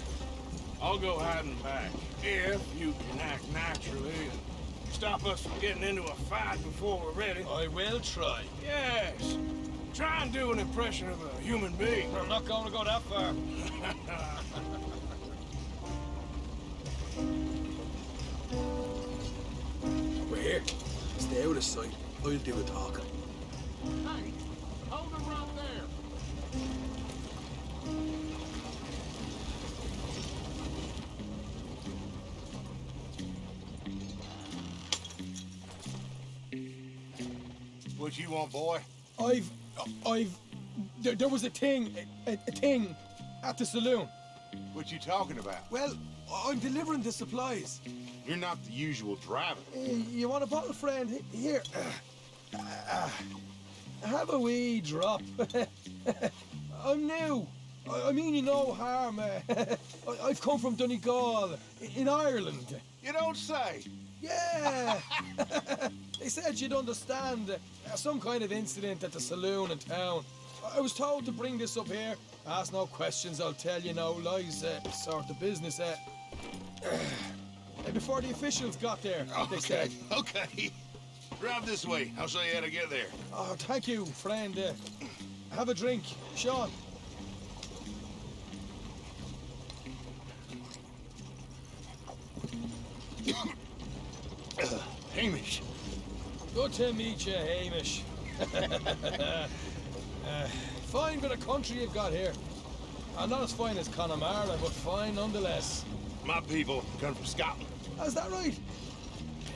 I'll go hiding back. If you can act naturally and stop us from getting into a fight before we're ready. I will try. Yes. Try and do an impression of a human being. I'm not going to go that far. We're here. Stay out of sight. I'll do the talking. Hey, hold him right there. What you want, boy? There was a thing at the saloon. What you talking about? Well, I'm delivering the supplies. You're not the usual driver. You want a bottle, friend? Here. Have a wee drop. I'm new. I mean you no harm. I've come from Donegal, in Ireland. You don't say. Yeah. They said you'd understand some kind of incident at the saloon in town. I was told to bring this up here. Ask no questions, I'll tell you no lies. Sort of business. Before the officials got there, they said. Okay. Drive this way. I'll show you how to get there. Oh, thank you, friend. Have a drink, Sean. Hamish. Good to meet you, Hamish. Fine bit of country you've got here. Not as fine as Connemara, but fine nonetheless. My people come from Scotland. Is that right?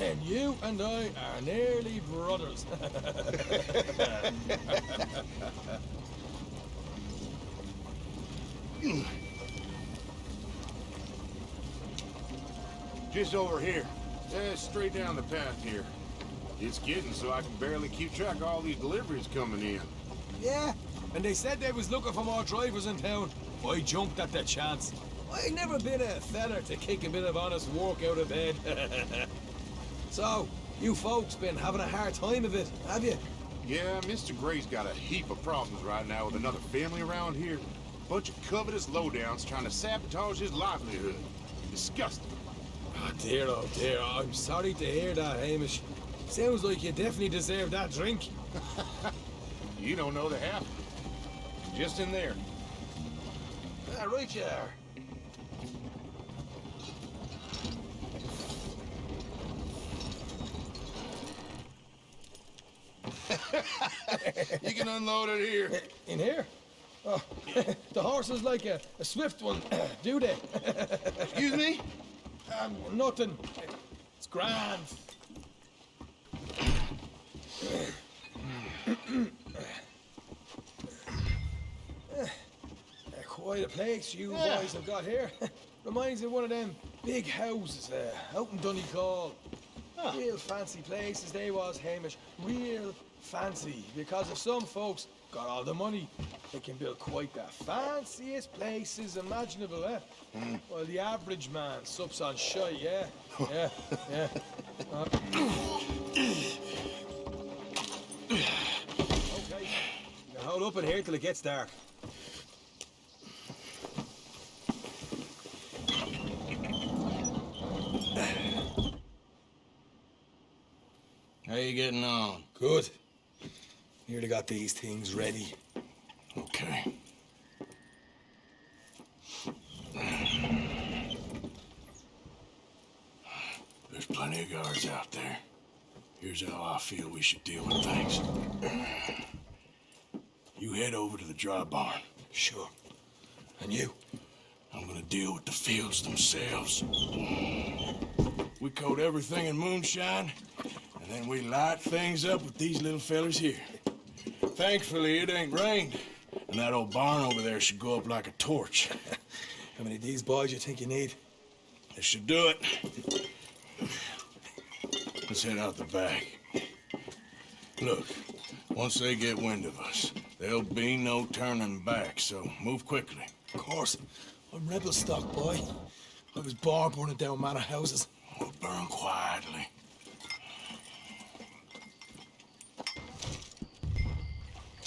And you and I are nearly brothers. Just over here. Straight down the path here. It's getting so I can barely keep track of all these deliveries coming in. Yeah, and they said they was looking for more drivers in town. I jumped at the chance. I never been a feller to kick a bit of honest work out of bed. So, you folks been having a hard time of it, have you? Yeah, Mr. Gray's got a heap of problems right now with another family around here. Bunch of covetous lowdowns trying to sabotage his livelihood. Disgusting. Oh dear, I'm sorry to hear that, Hamish. Sounds like you definitely deserve that drink. You don't know the half. Just in there. Right you are. You can unload it here. In here? Oh, the horse is like a swift one, do they? Excuse me? Nothing. It's grand. Quite a place you boys have got here. Reminds me of one of them big houses out in Donegal. Real fancy places they was, Hamish. Real fancy. Because if some folks got all the money, they can build quite the fanciest places imaginable, eh? Well, the average man sups on shite, yeah? Yeah. Okay. Now hold up in here till it gets dark. How you getting on? Good. Nearly got these things ready. Okay. There's plenty of guards out there. Here's how I feel we should deal with things. You head over to the dry barn. Sure. And you? I'm gonna deal with the fields themselves. We coat everything in moonshine, and then we light things up with these little fellers here. Thankfully, it ain't rained, and that old barn over there should go up like a torch. How many of these boys you think you need? This should do it. Let's head out the back. Look, once they get wind of us, there'll be no turning back, so move quickly. Of course. I'm rebel stock, boy. I was born burning down manor houses. We'll burn quietly.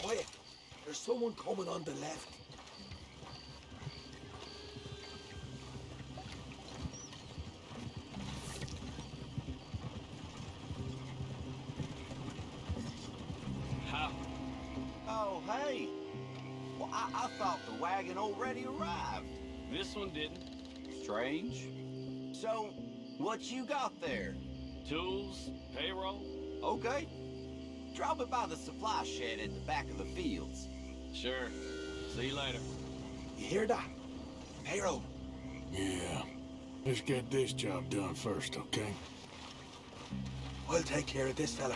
Quiet. There's someone coming on the left. How? Oh, hey. Well, I thought the wagon already arrived. This one didn't. Strange. So, what you got there? Tools, payroll. Okay. Drop it by the supply shed at the back of the fields. Sure. See you later. You hear that? Payroll. Yeah. Let's get this job done first, okay? I'll take care of this fella.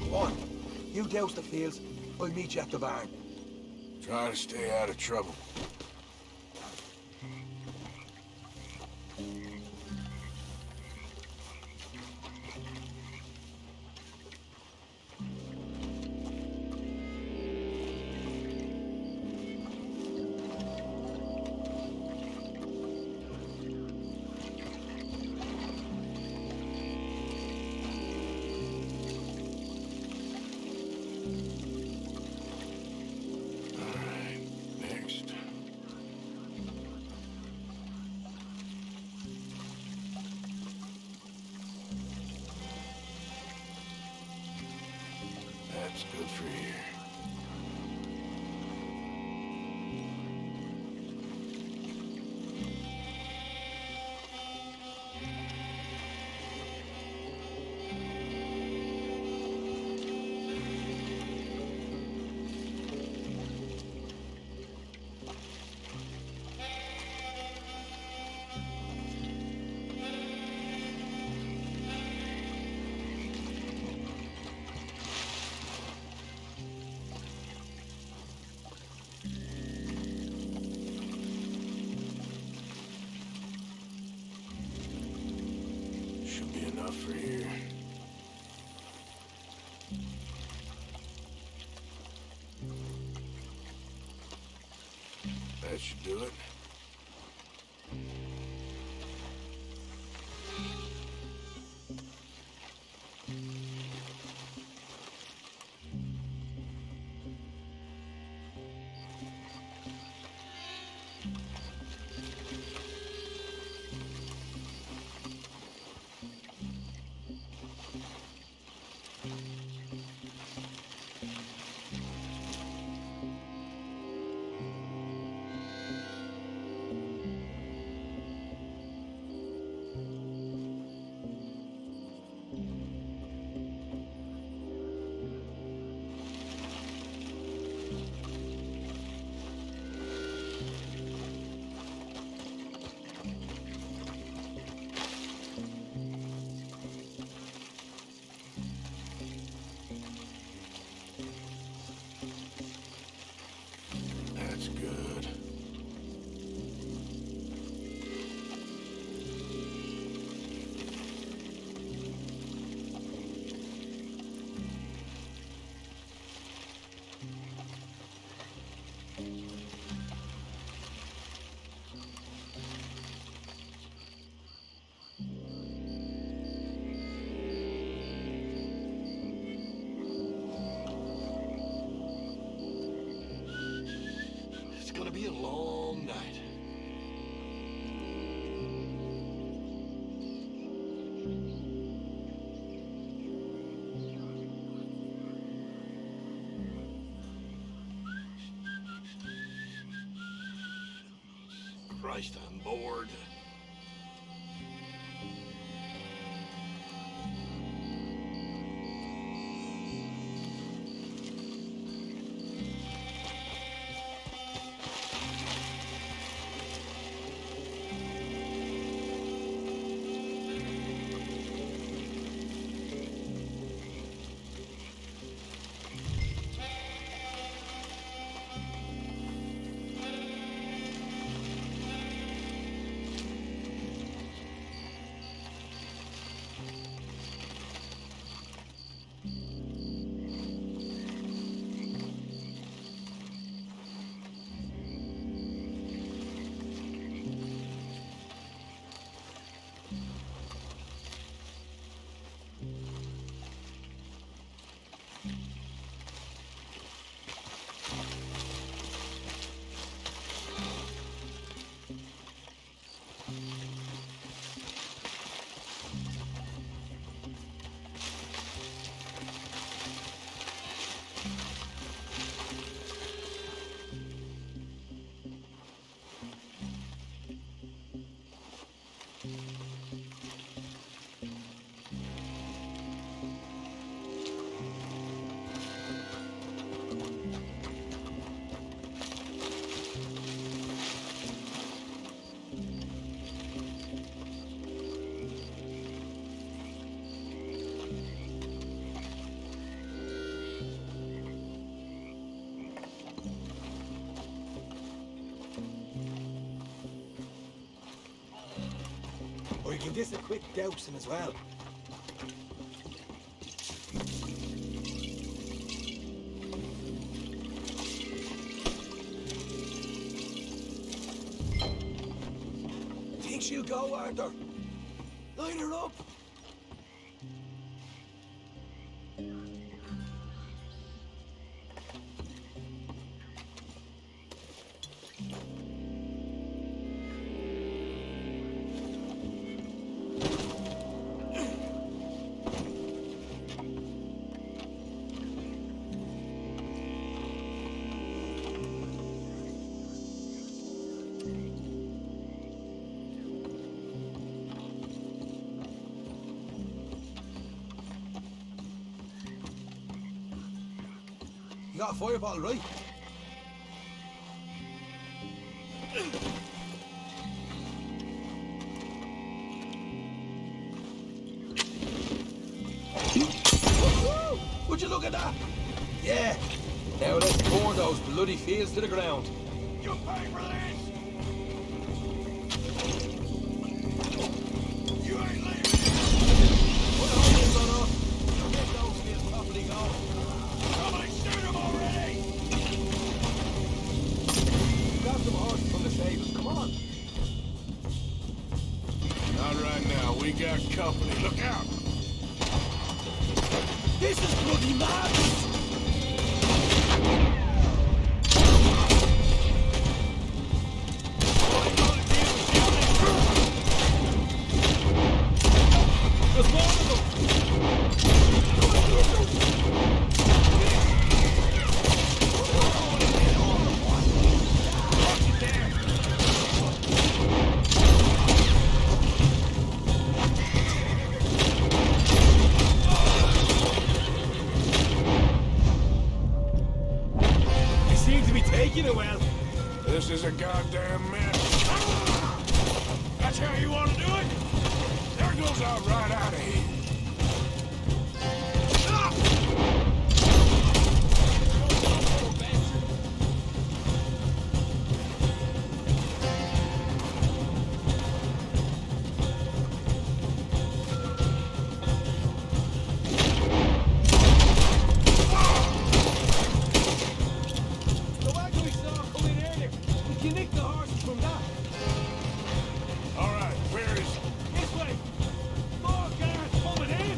Go on. You douse the fields. I'll meet you at the barn. Try to stay out of trouble. That's good for here. Should be enough for here. That should do it. That's good. It's gonna be a long night. Christ, I'm bored. Give this a quick dousing as well. Think she'll go, Arthur? Line her up. You got a fire bottle, right? Would you look at that? Yeah. Now let's burn those bloody fields to the ground. You pay for this! You ain't leaving! Put the hoses on off. Get those fields properly going. Somebody shoot him already! Grab some horses from the stables. Come on. Not right now. We got company. Look out! This is bloody madness! There's more of them! They seem to be taking it well. This is a goddamn mess. That's how you want to do it? There goes out right out of here. The wagon we saw come in earlier. We can nick the horses from that. All right, where is... This way. More guards coming in.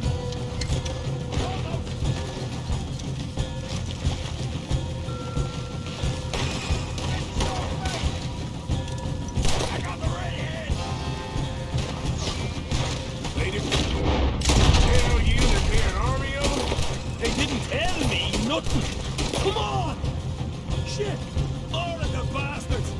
I got the red head! They didn't tell you there'd be an army of them? They didn't tell me nothing. Come on! Shit! All of the bastards!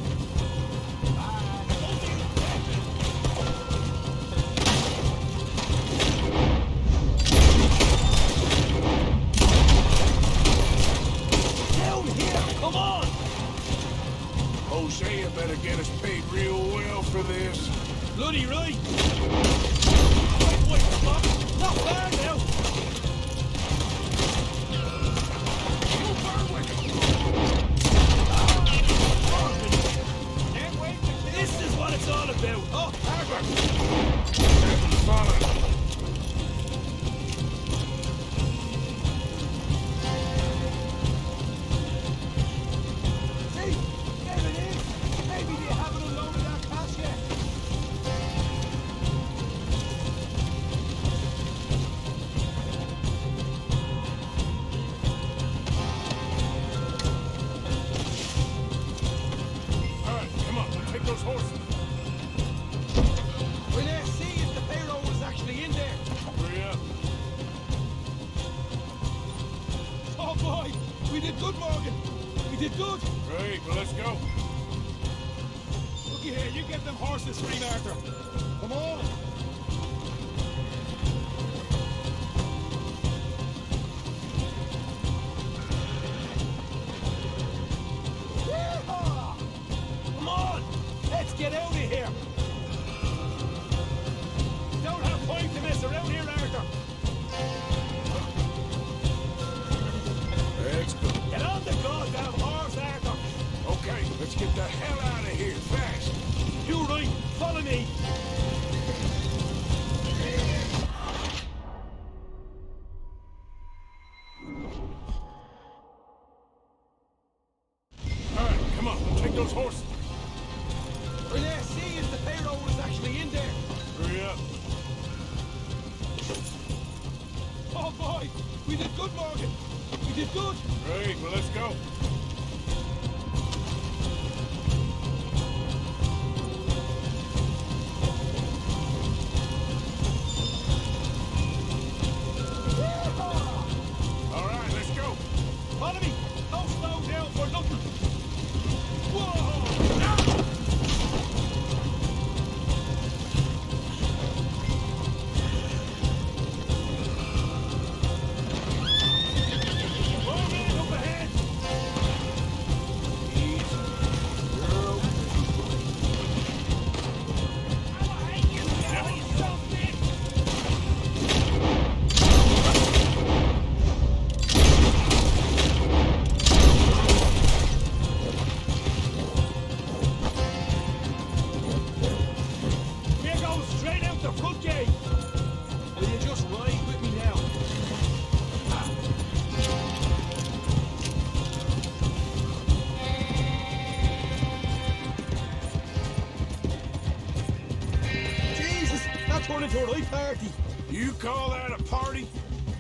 Down here! Come on! Hosea better get us paid real well for this. Bloody right! Wait, stop! Not far now! This is what it's all about! Oh, Harper! Having fun. See? There it is! Maybe they haven't unloaded our cash yet! All right, come on, take those horses. We'll see if the payroll was actually in there! Hurry up. Oh boy! We did good, Morgan! We did good! Great, well, let's go. Looky here, you get them horses free, Arthur! Come on! Yeehaw! Come on! Let's get out of here! Don't have time to mess around here, Arthur! Let's go. Get on the goddamn horse, Arthur! Okay, let's get the hell out of here, fast. You right, follow me! All right, come on, take those horses. Oh yeah, see, is the payroll was actually in there. Hurry up. Oh boy, we did good, Morgan. We did good. Great, well, let's go. All right, let's go. Follow me. Don't slow down for nothing. Whoa! Morgan, up ahead. Easy. Girl. We're going straight out the front gate. Will you just ride with me now? Jesus, that turned into a right party. You call that a party?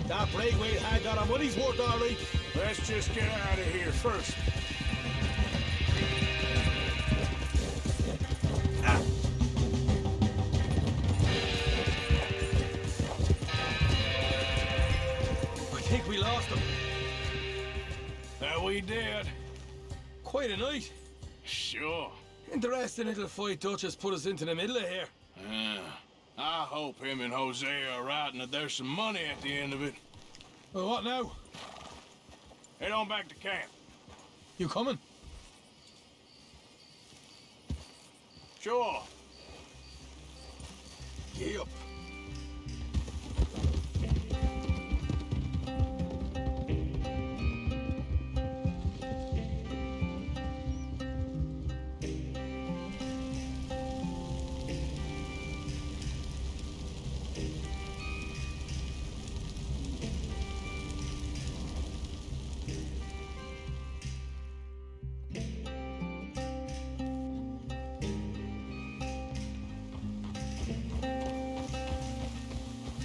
That Braithwaite had got our money's worth, all right. Let's just get out of here first. I think we lost him. That we did. Quite a night. Sure. Interesting little fight Dutch has put us into the middle of here. I hope him and Jose are right and that there's some money at the end of it. Well, what now? Head on back to camp. You coming? Sure. Yep.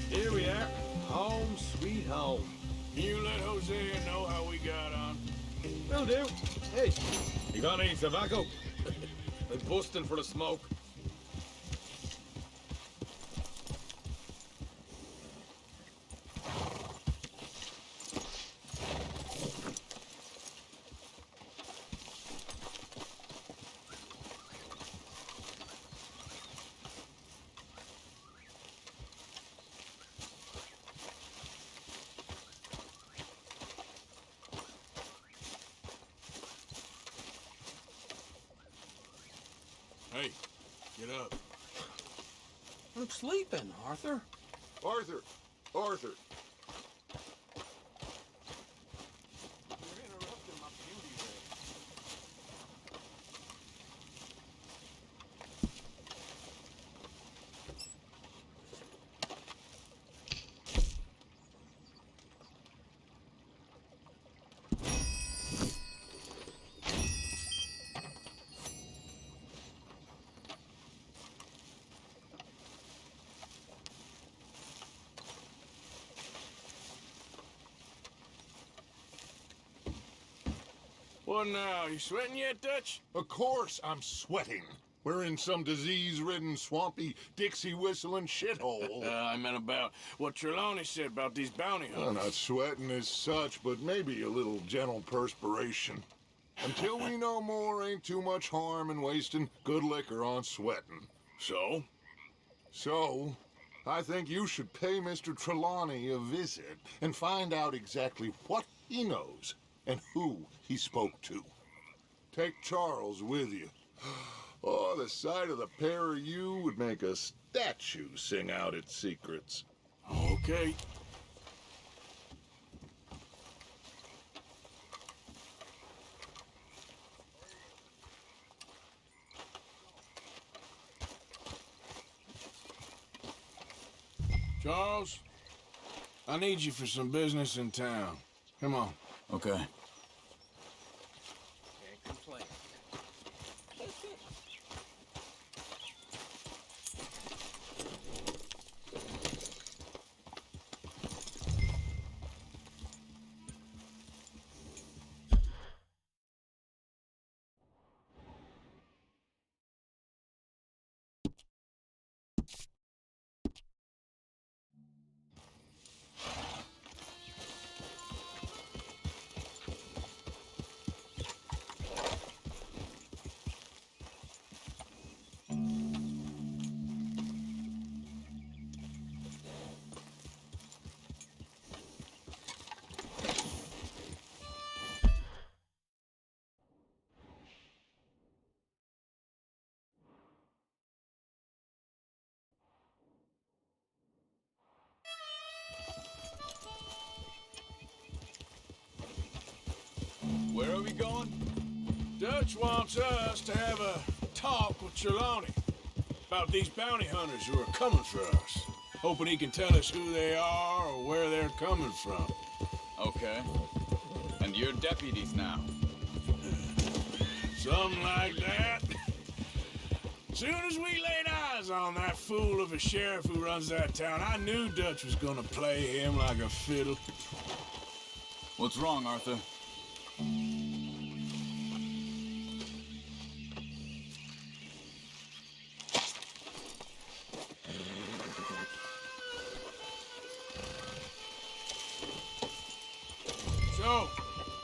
Here we are. Home sweet home. You let Hosea know how we got on. Will do. Hey, you got any tobacco? I'm busting for the smoke. Hey, get up. I'm sleeping, Arthur. Arthur! Arthur! You're interrupting my beauty there. What now? You sweating yet, Dutch? Of course I'm sweating. We're in some disease-ridden, swampy, Dixie-whistling shithole. I meant about what Trelawney said about these bounty Well, hunters. not sweating as such, but maybe a little gentle perspiration. Until we know more, ain't too much harm in wasting good liquor on sweating. So? So, I think you should pay Mr. Trelawney a visit and find out exactly what he knows and who he spoke to. Take Charles with you. Oh, the sight of the pair of you would make a statue sing out its secrets. Okay. Charles, I need you for some business in town. Come on. Okay. Can't complain. Where are we going? Dutch wants us to have a talk with Trelawney about these bounty hunters who are coming for us. Hoping he can tell us who they are or where they're coming from. Okay. And you're deputies now? Something like that. Soon as we laid eyes on that fool of a sheriff who runs that town, I knew Dutch was gonna play him like a fiddle. What's wrong, Arthur? So,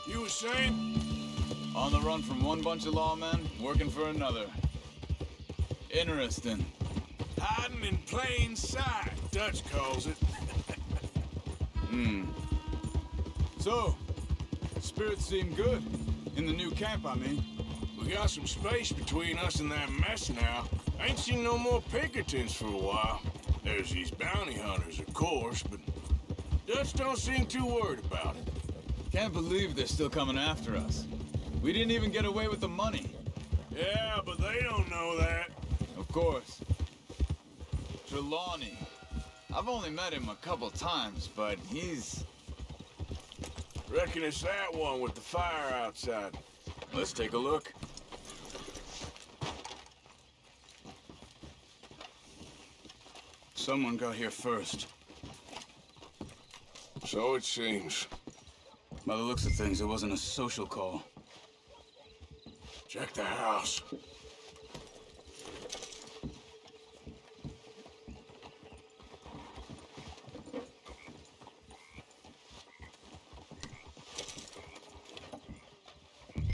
you were saying? On the run from one bunch of lawmen, working for another. Interesting. Hiding in plain sight, Dutch calls it. So, spirits seem good. In the new camp, I mean. We got some space between us and that mess now. Ain't seen no more Pinkertons for a while. There's these bounty hunters, of course, but Dutch don't seem too worried about it. Can't believe they're still coming after us. We didn't even get away with the money. Yeah, but they don't know that. Of course. Trelawney. I've only met him a couple times, but he's... Reckon it's that one with the fire outside. Let's take a look. Someone got here first. So it seems. By the looks of things, it wasn't a social call. Check the house.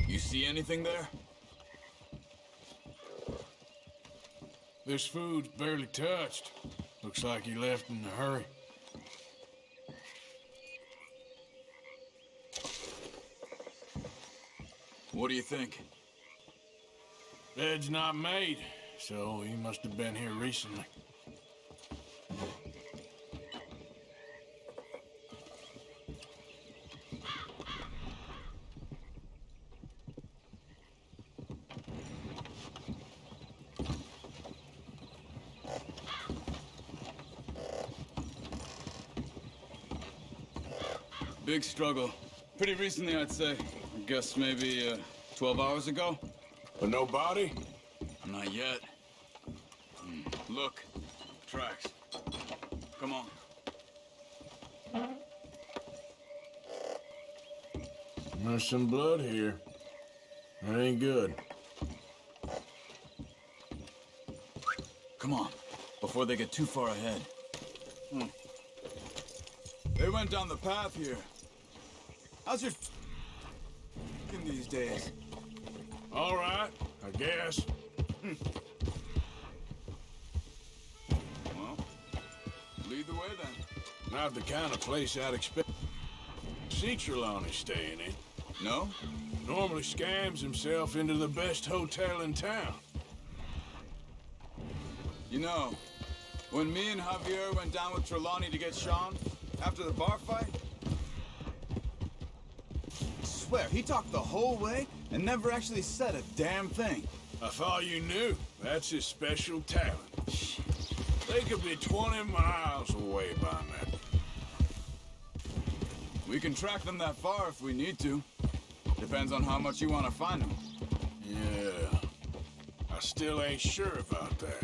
You see anything there? This food's barely touched. Looks like he left in a hurry. What do you think? Bed's not made, so he must have been here recently. Big struggle. Pretty recently, I'd say. I guess maybe 12 hours ago. But no body? Not yet. Look. Tracks. Come on. There's some blood here. That ain't good. Come on. Before they get too far ahead. They went down the path here. How's your in these days? All right, I guess. Well, lead the way then. Not the kind of place I'd expect to see Trelawney staying in. No? Normally scams himself into the best hotel in town. You know, when me and Javier went down with Trelawney to get Sean, after the bar fight, I swear, he talked the whole way and never actually said a damn thing. I thought you knew. That's his special talent. They could be 20 miles away by now. We can track them that far if we need to. Depends on how much you want to find them. Yeah. I still ain't sure about that.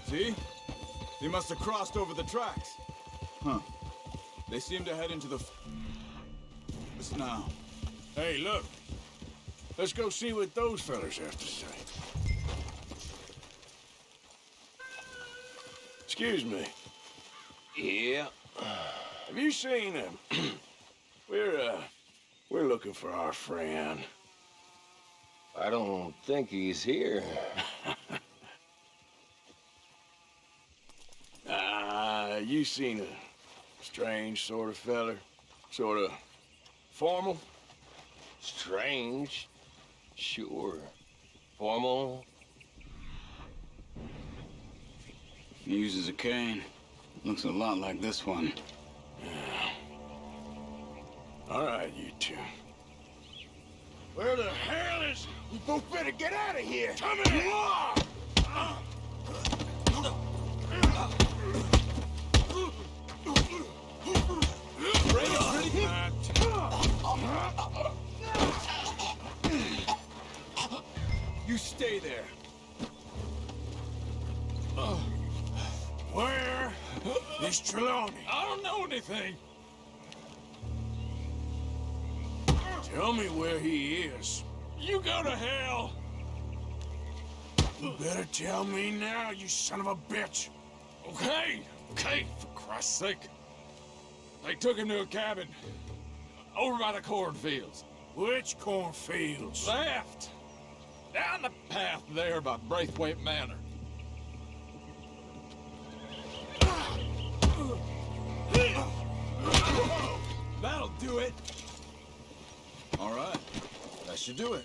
See? They must have crossed over the tracks. Huh. They seem to head into the... This now. Hey, look. Let's go see what those fellas have to say. Excuse me. Yeah. Have you seen him? We're looking for our friend. I don't think he's here. You seen a strange sort of feller? Sort of formal? Strange? Sure. Formal? He uses a cane. Looks a lot like this one. Yeah. All right, you two. Where the hell is... We both better get out of here! Come here! You stay there. Where is Trelawney? I don't know anything. Tell me where he is. You go to hell. You better tell me now, you son of a bitch. Okay, for Christ's sake. They took him to a cabin over by the cornfields. Which cornfields? Left. Down the path there by Braithwaite Manor. That'll do it. All right. That should do it.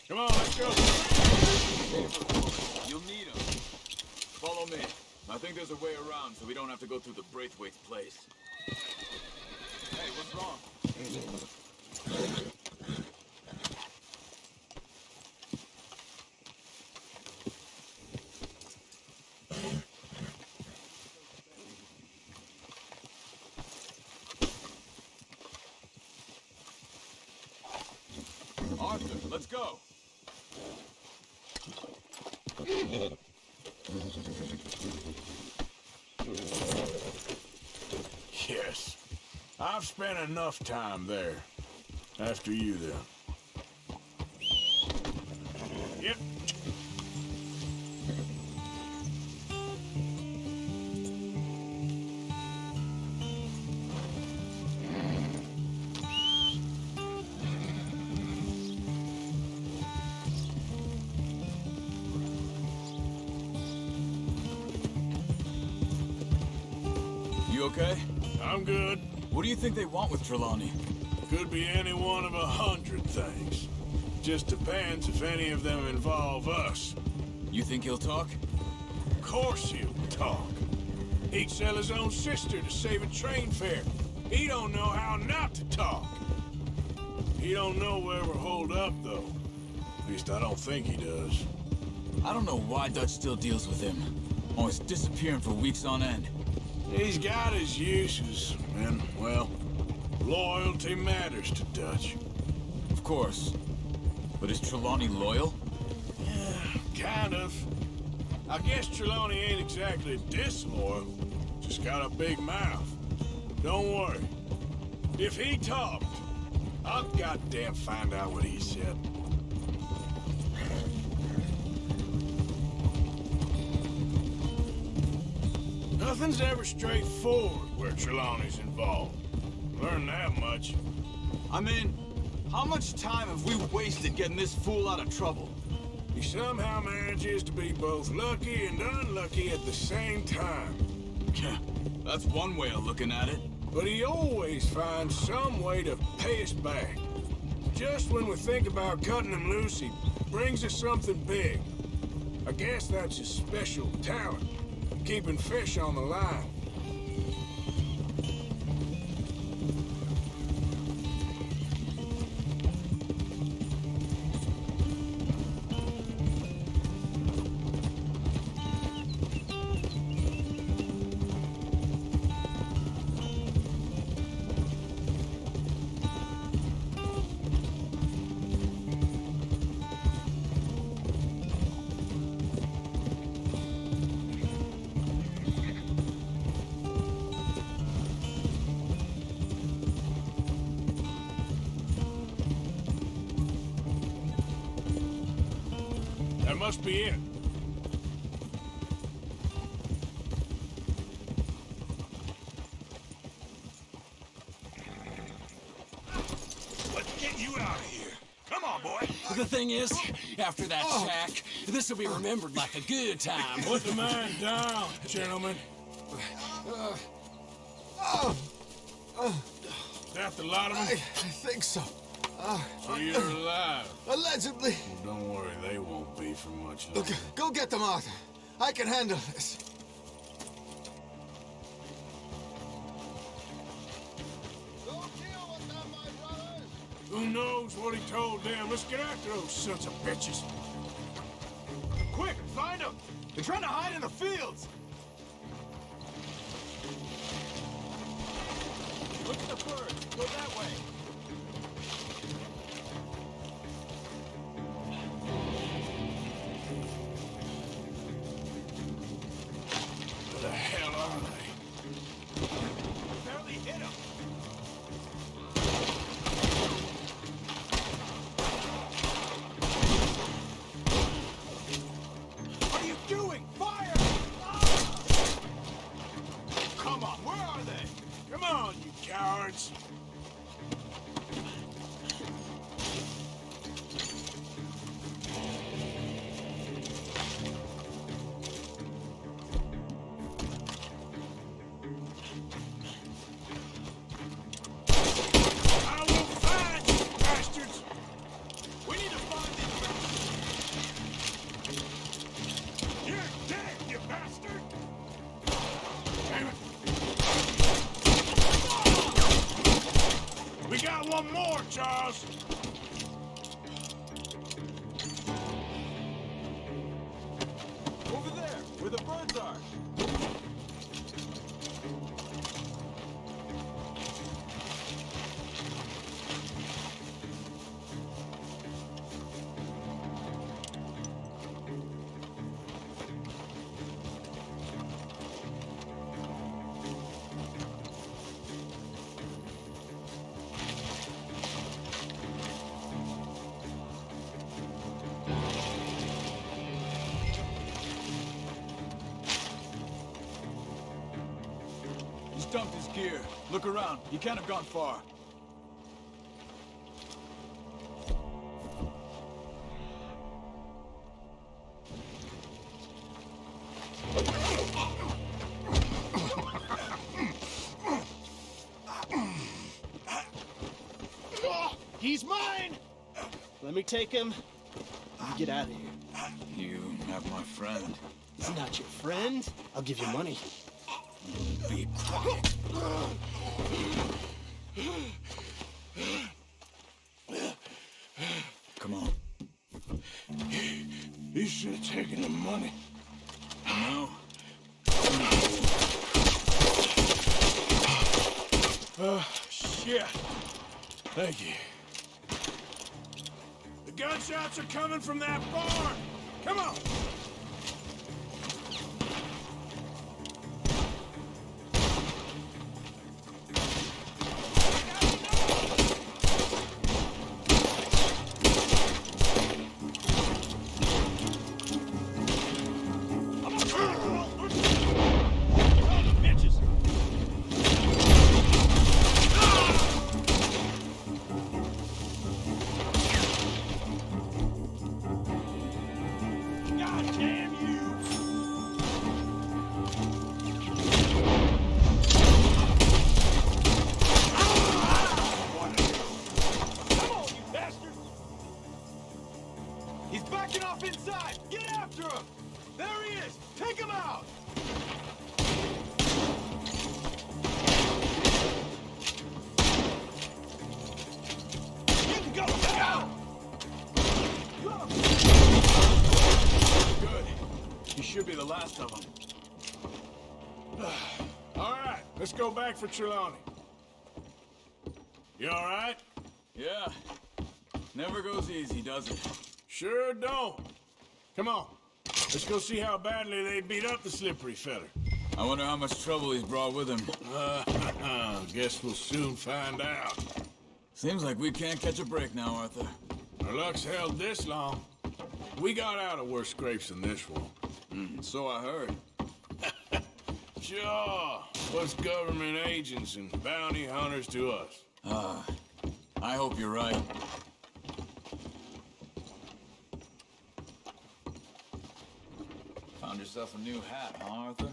Come on, let's go. You'll need them. Follow me. I think there's a way around so we don't have to go through the Braithwaite's place. Hey, what's wrong? Arthur, let's go. Yes. I've spent enough time there. After you, then. Yep. You okay? I'm good. What do you think they want with Trelawney? Could be any one of 100 things. Just depends if any of them involve us. You think he'll talk? Of course he'll talk. He'd sell his own sister to save a train fare. He don't know how not to talk. He don't know where we're holed up, though. At least I don't think he does. I don't know why Dutch still deals with him. Always disappearing for weeks on end. He's got his uses, and, well, loyalty matters to Dutch. Of course. But is Trelawney loyal? Yeah, kind of. I guess Trelawney ain't exactly disloyal. Just got a big mouth. Don't worry. If he talked, I'll goddamn find out what he said. Nothing's ever straightforward where Trelawney's involved. Learned that much. I'm in. How much time have we wasted getting this fool out of trouble? He somehow manages to be both lucky and unlucky at the same time. That's one way of looking at it. But he always finds some way to pay us back. Just when we think about cutting him loose, he brings us something big. I guess that's his special talent, keeping fish on the line. That must be it. Let's get you out of here. Come on, boy. The thing is, after that shack, this will be remembered like a good time. Put the man down, gentlemen. Is that the lot of them? I think so. So you're alive? Allegedly. Well, don't worry, they won't be for much longer. Okay, go get them, Arthur. I can handle this. Who knows what he told them? Let's get after those sons of bitches. Quick, find them! They're trying to hide in the fields! Look at the birds. Go that way. Where the hell are they? Barely hit him. What are you doing? Fire! Come on, where are they? Come on, you cowards. I will find you, bastards. We need to find these... You're dead, you bastard. Damn it. We got one more, Charles. Over there, where the birds are. He's dumped his gear. Look around. He can't have gone far. He's mine! Let me take him. You get out of here. You have my friend. He's not your friend. I'll give you money. Be quiet. Come on. You should have taken the money. No. Shit. Thank you. The gunshots are coming from that barn. Come on. He's backing off inside! Get after him! There he is! Take him out! You can go now! Good. He should be the last of them. All right, let's go back for Trelawney. You all right? Yeah. Never goes easy, does it? Sure don't. Come on. Let's go see how badly they beat up the slippery feller. I wonder how much trouble he's brought with him. Guess we'll soon find out. Seems like we can't catch a break now, Arthur. Our luck's held this long. We got out of worse scrapes than this one. So I heard. Sure. What's government agents and bounty hunters to us? I hope you're right. Found yourself a new hat, huh, Arthur?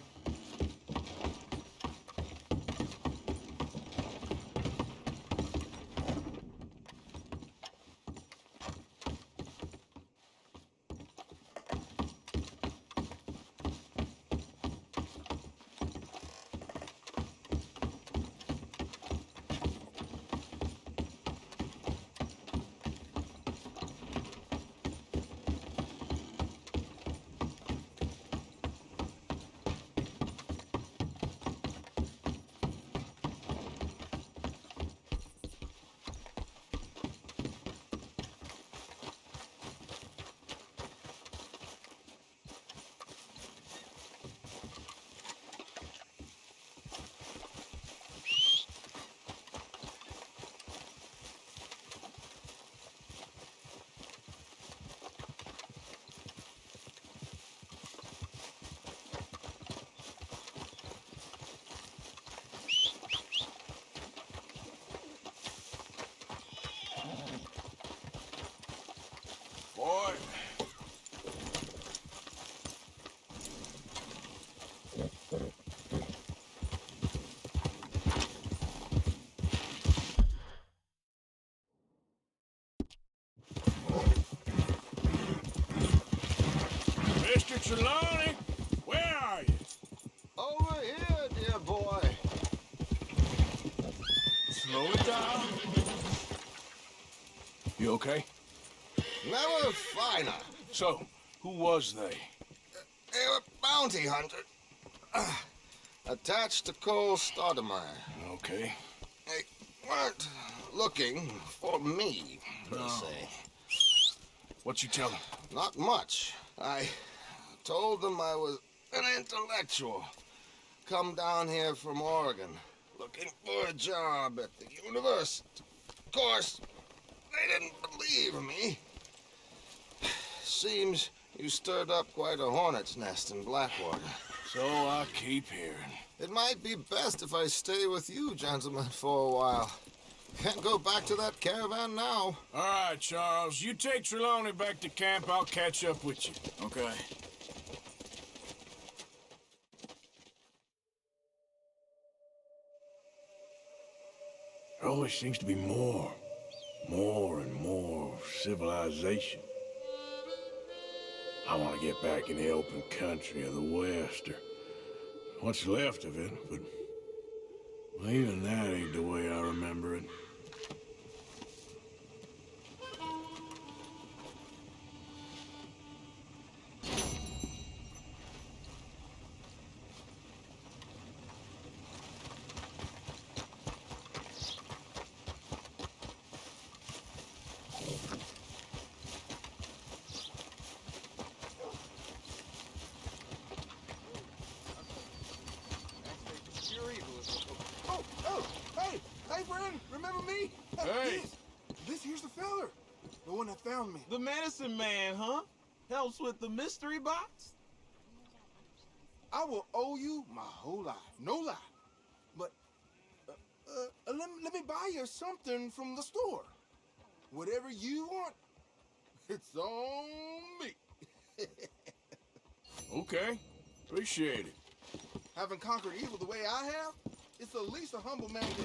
Boy. Mr. Trelawney, where are you? Over here, dear boy. Slow it down. You okay? Never finer. So, who was they? They were bounty hunters. Attached to Cole Stoudemire. Okay. They weren't looking for me, per se. What you tell them? Not much. I told them I was an intellectual. Come down here from Oregon, looking for a job at the university. Of course, they didn't believe me. Seems you stirred up quite a hornet's nest in Blackwater. So I keep hearing. It might be best if I stay with you, gentlemen, for a while. Can't go back to that caravan now. All right, Charles. You take Trelawney back to camp. I'll catch up with you. Okay. There always seems to be more and more civilization. I want to get back in the open country of the West, or what's left of it, but well, even that ain't the way I remember it. Hey, Bren, remember me? Hey! This here's the feller. The one that found me. The medicine man, huh? Helps with the mystery box? I will owe you my whole life. No lie. But, let me buy you something from the store. Whatever you want, it's on me. Okay. Appreciate it. Having conquered evil the way I have, it's the least a humble man can do.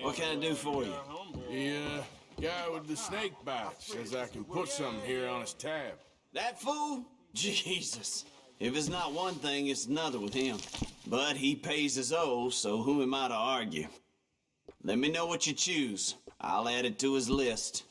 What can I do for you? Yeah, guy with of the snake bites. Says I can put something here on his tab. That fool? Jesus. If it's not one thing, it's another with him. But he pays his owe, so who am I to argue? Let me know what you choose. I'll add it to his list.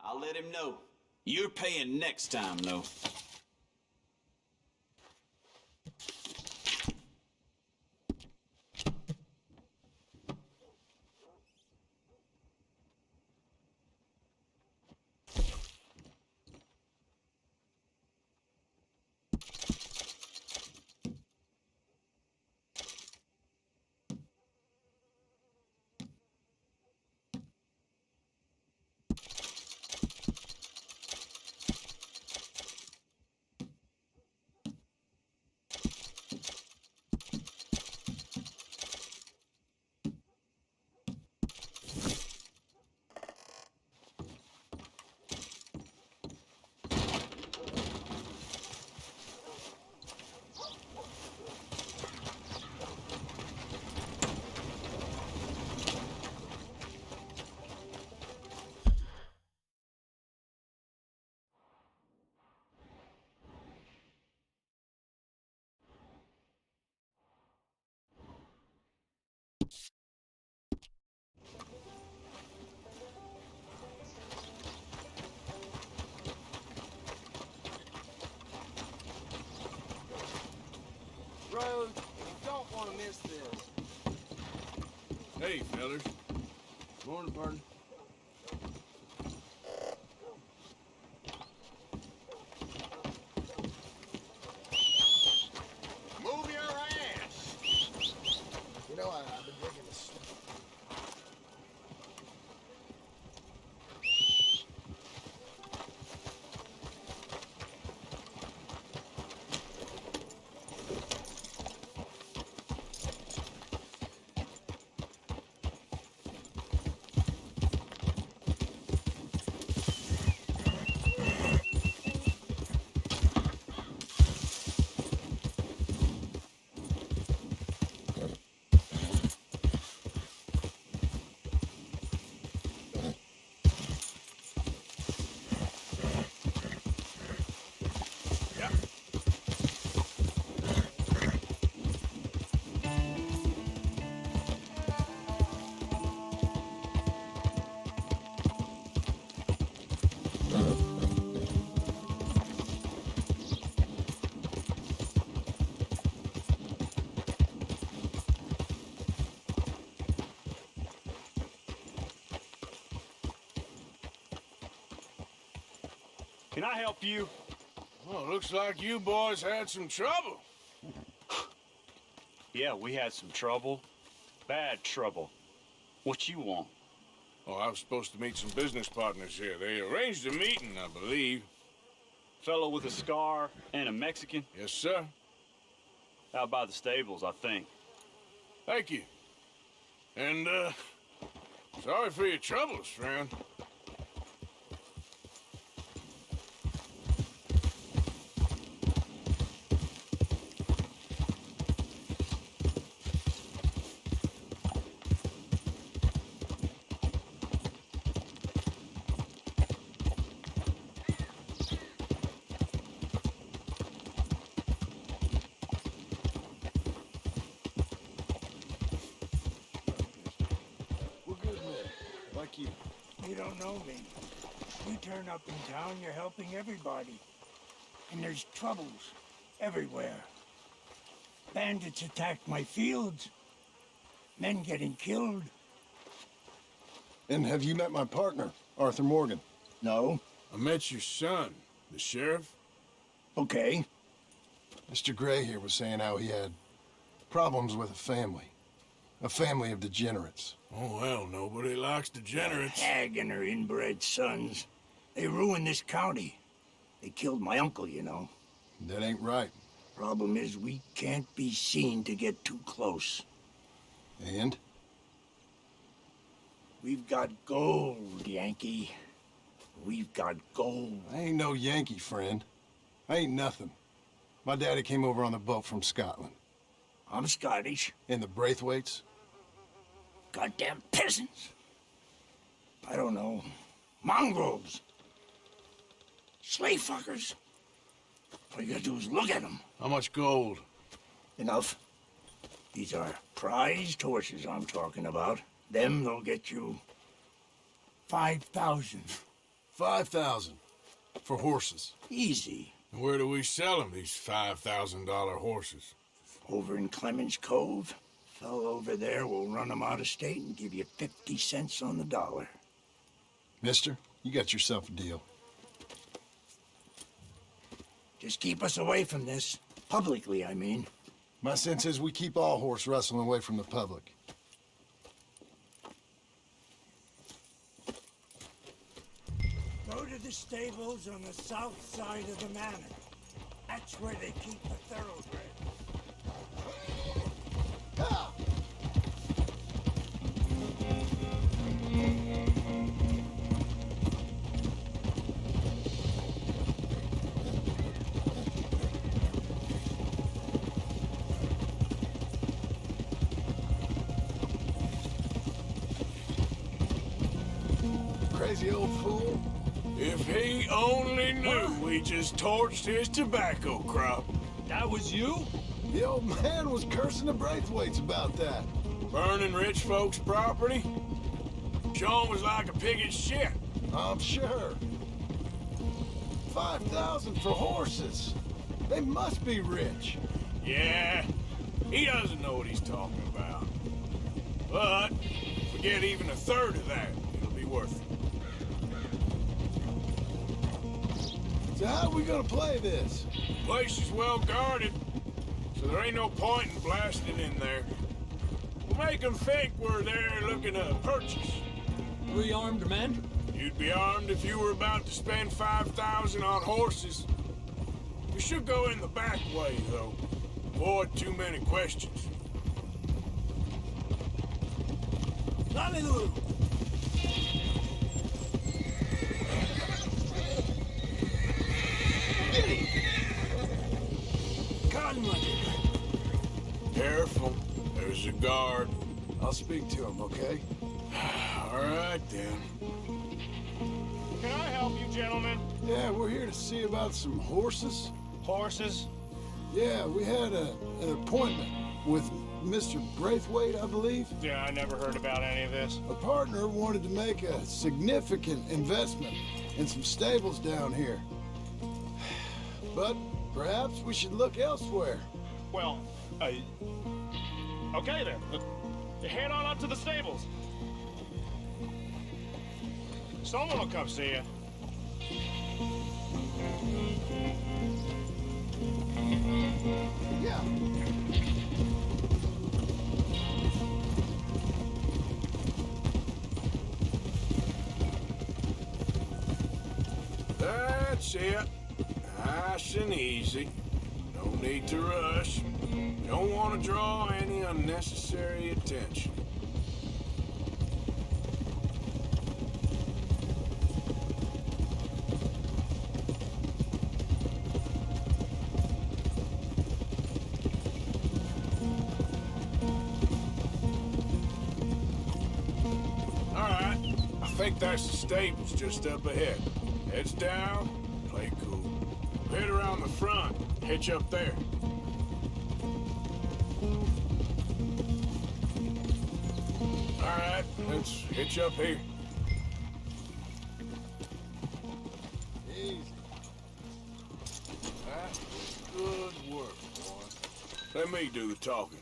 I'll let him know. You're paying next time, though. Road, you don't want to miss this. Hey, fellas. Morning, partner. Move your ass! You know, I've been drinking this. Can I help you? Well, looks like you boys had some trouble. Yeah, we had some trouble. Bad trouble. What you want? Oh, I was supposed to meet some business partners here. They arranged a meeting, I believe. Fellow with a scar and a Mexican? Yes, sir. Out by the stables, I think. Thank you. And, sorry for your troubles, friend. you? You don't know me. You turn up in town, you're helping everybody. And there's troubles everywhere. Bandits attacked my fields. Men getting killed. And have you met my partner, Arthur Morgan? No. I met your son, the sheriff. Okay. Mr. Gray here was saying how he had problems with a family of degenerates. Oh, well, nobody likes degenerates. That hag and her inbred sons. They ruined this county. They killed my uncle, you know. That ain't right. Problem is, we can't be seen to get too close. And? We've got gold, Yankee. We've got gold. I ain't no Yankee, friend. I ain't nothing. My daddy came over on the boat from Scotland. I'm Scottish. And the Braithwaites? Goddamn peasants. I don't know. Mongrels. Slave fuckers. All you gotta do is look at them. How much gold? Enough. These are prized horses I'm talking about. Them, they'll get you 5,000. 5,000 for horses. Easy. And where do we sell them, these $5,000 horses? Over in Clemens Cove. Fellow over there will run them out of state and give you 50 cents on the dollar. Mister, you got yourself a deal. Just keep us away from this. Publicly, I mean. My sense is we keep all horse rustling away from the public. Go to the stables on the south side of the manor. That's where they keep the thoroughbred. Crazy old fool. If he only knew we just torched his tobacco crop. That was you? The old man was cursing the Braithwaites about that. Burning rich folks' property? Sean was like a pig in shit. I'm sure. 5,000 for horses. They must be rich. Yeah, he doesn't know what he's talking about. But, if we get even a third of that, it'll be worth it. So how are we gonna play this? The place is well guarded, so there ain't no point in blasting in there. We'll make them think we're there looking to purchase. We armed men? You'd be armed if you were about to spend 5,000 on horses. We should go in the back way, though. Avoid too many questions. Hallelujah! Careful. There's a guard. I'll speak to him, okay? All right, then. Can I help you, gentlemen? Yeah, we're here to see about some horses. Horses? Yeah, we had an appointment with Mr. Braithwaite, I believe. Yeah, I never heard about any of this. A partner wanted to make a significant investment in some stables down here. But perhaps we should look elsewhere. Well, okay then. Head on up to the stables. Someone will come see you. Yeah. That's it. Nice and easy. No need to rush. Don't want to draw any unnecessary attention. All right. I think that's the stables just up ahead. Heads down, play cool. Head around the front, hitch up there. All right, let's hitch up here. let me do the talking.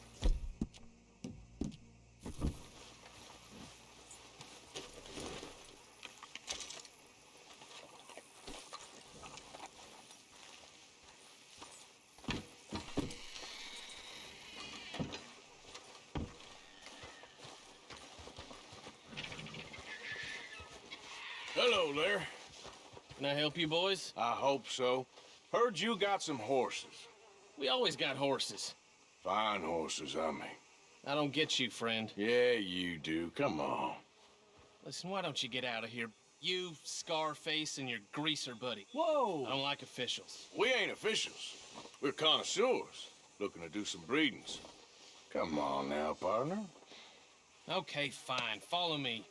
Hello there. Can I help you, boys? I hope so. Heard you got some horses. We always got horses. Fine horses, I mean. I don't get you, friend. Yeah, you do. Come on. Listen, why don't you get out of here? You, Scarface, and your greaser buddy. Whoa! I don't like officials. We ain't officials. We're connoisseurs, looking to do some breedings. Come on now, partner. Okay, fine. Follow me.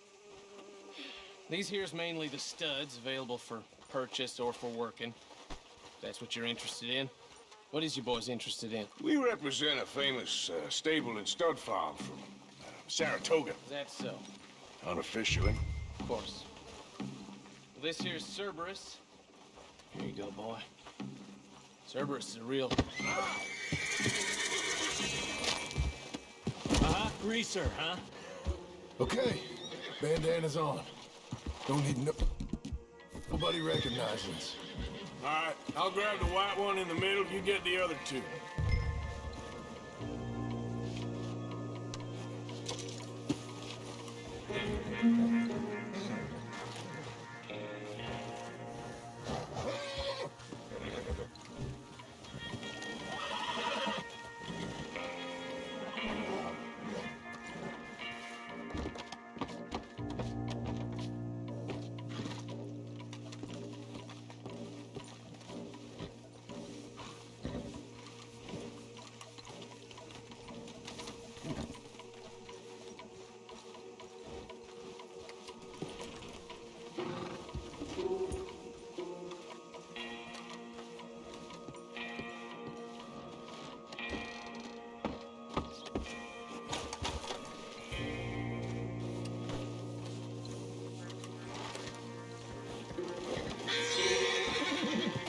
These here's mainly the studs available for purchase or for working. If that's what you're interested in. What is you boys interested in? We represent a famous stable and stud farm from Saratoga. Is that so? Unofficially. Of course. Well, this here's Cerberus. Here you go, boy. Cerberus is a real... Greaser, huh? Okay, bandana's on. Don't need nobody recognizing us. All right, I'll grab the white one in the middle. You get the other two.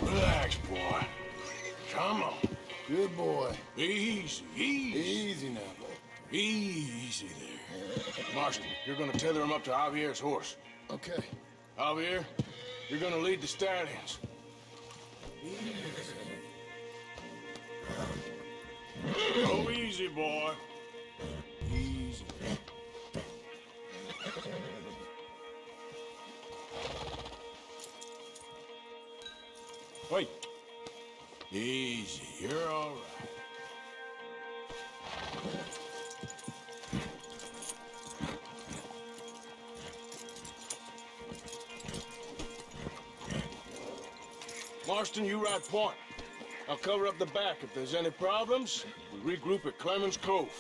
Relax, boy. Come on. Good boy. Easy, easy. Easy now, boy. Easy there. Marston, you're gonna tether him up to Javier's horse. Okay. Javier, you're gonna lead the stallions. Go easy, boy. Easy. Wait. Easy, you're all right. Marston, you ride point. I'll cover up the back. If there's any problems, we regroup at Clemens Cove.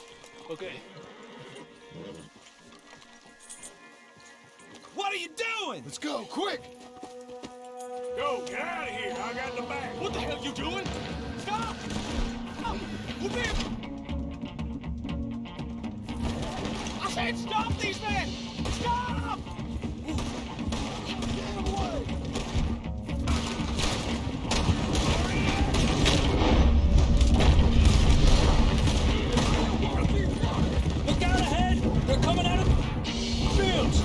Okay. What are you doing? Let's go, quick! Go, get out of here. I got the back. What the hell you doing? Stop! Oh, move in! I said stop these men! Stop! Get away! Look out ahead! They're coming out of the fields!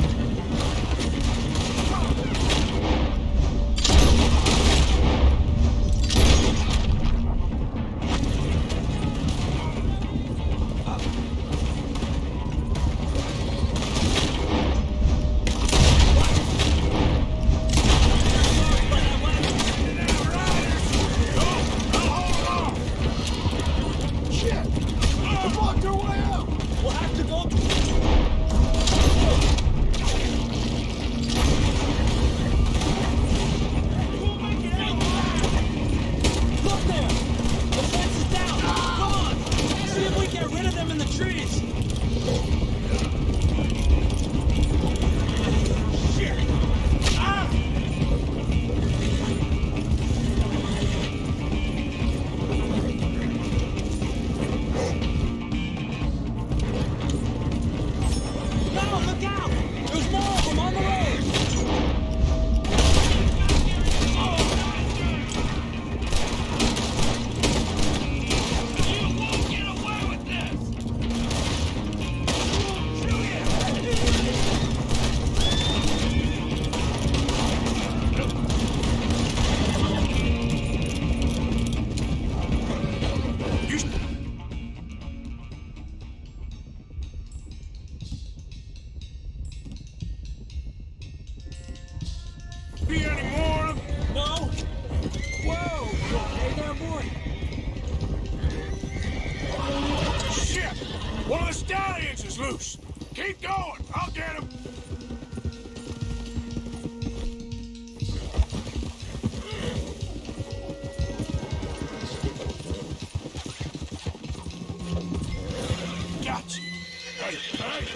One of the stallions is loose. Keep going. I'll get him. Gotcha. Hey, hey.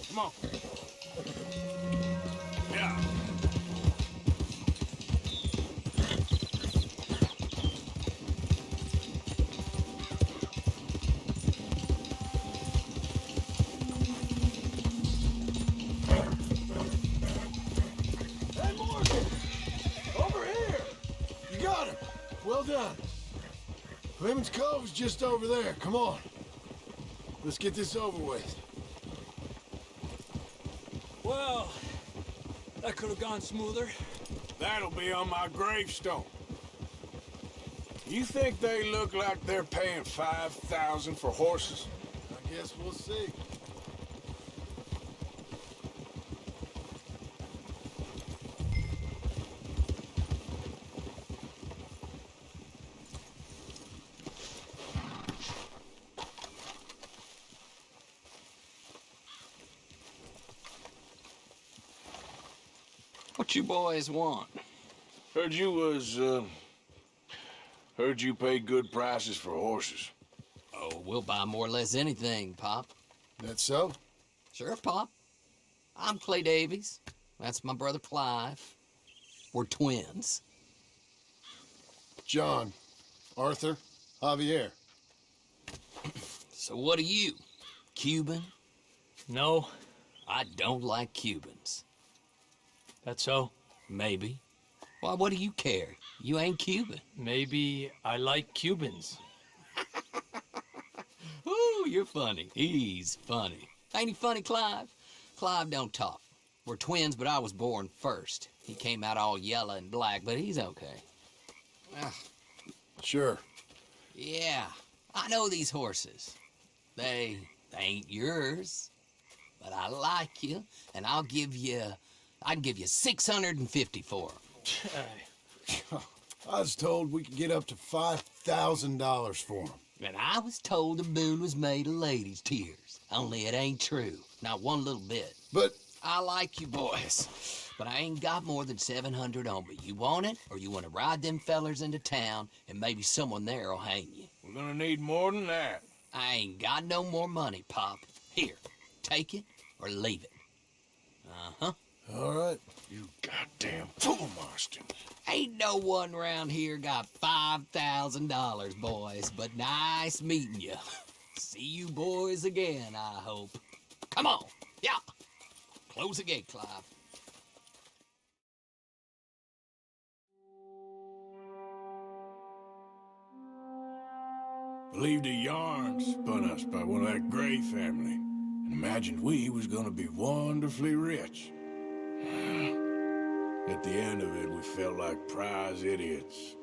Come on. Yeah. Hey, Morgan! Over here! You got him! Well done. Raymond's Cove is just over there. Come on. Let's get this over with. Well, that could have gone smoother. That'll be on my gravestone. You think they look like they're paying $5,000 for horses? I guess we'll see. What you boys want? Heard you pay good prices for horses. Oh, we'll buy more or less anything, Pop. That so? Sure, Pop. I'm Clay Davies. That's my brother Clive. We're twins. John, Arthur, Javier. So what are you? Cuban? No. I don't like Cubans. That so? Maybe. Why, what do you care? You ain't Cuban. Maybe I like Cubans. Ooh, you're funny. He's funny. Ain't he funny, Clive? Clive don't talk. We're twins, but I was born first. He came out all yellow and black, but he's okay. Sure. Yeah, I know these horses. They ain't yours, but I like you, and I'd give you 650 for them. I was told we could get up to $5,000 for them. And I was told the moon was made of ladies' tears. Only it ain't true. Not one little bit. But I like you boys, but I ain't got more than 700 on me. You want it, or you want to ride them fellers into town, and maybe someone there'll hang you? We're gonna need more than that. I ain't got no more money, Pop. Here, take it or leave it. Uh-huh. All right. You goddamn fool, Marston. Ain't no one around here got $5,000, boys, but nice meeting you. See you boys again, I hope. Come on. Yeah. Close the gate, Clive. Believed a yarn spun us by one of that Gray family, and imagined we was gonna be wonderfully rich. At the end of it, we felt like prize idiots.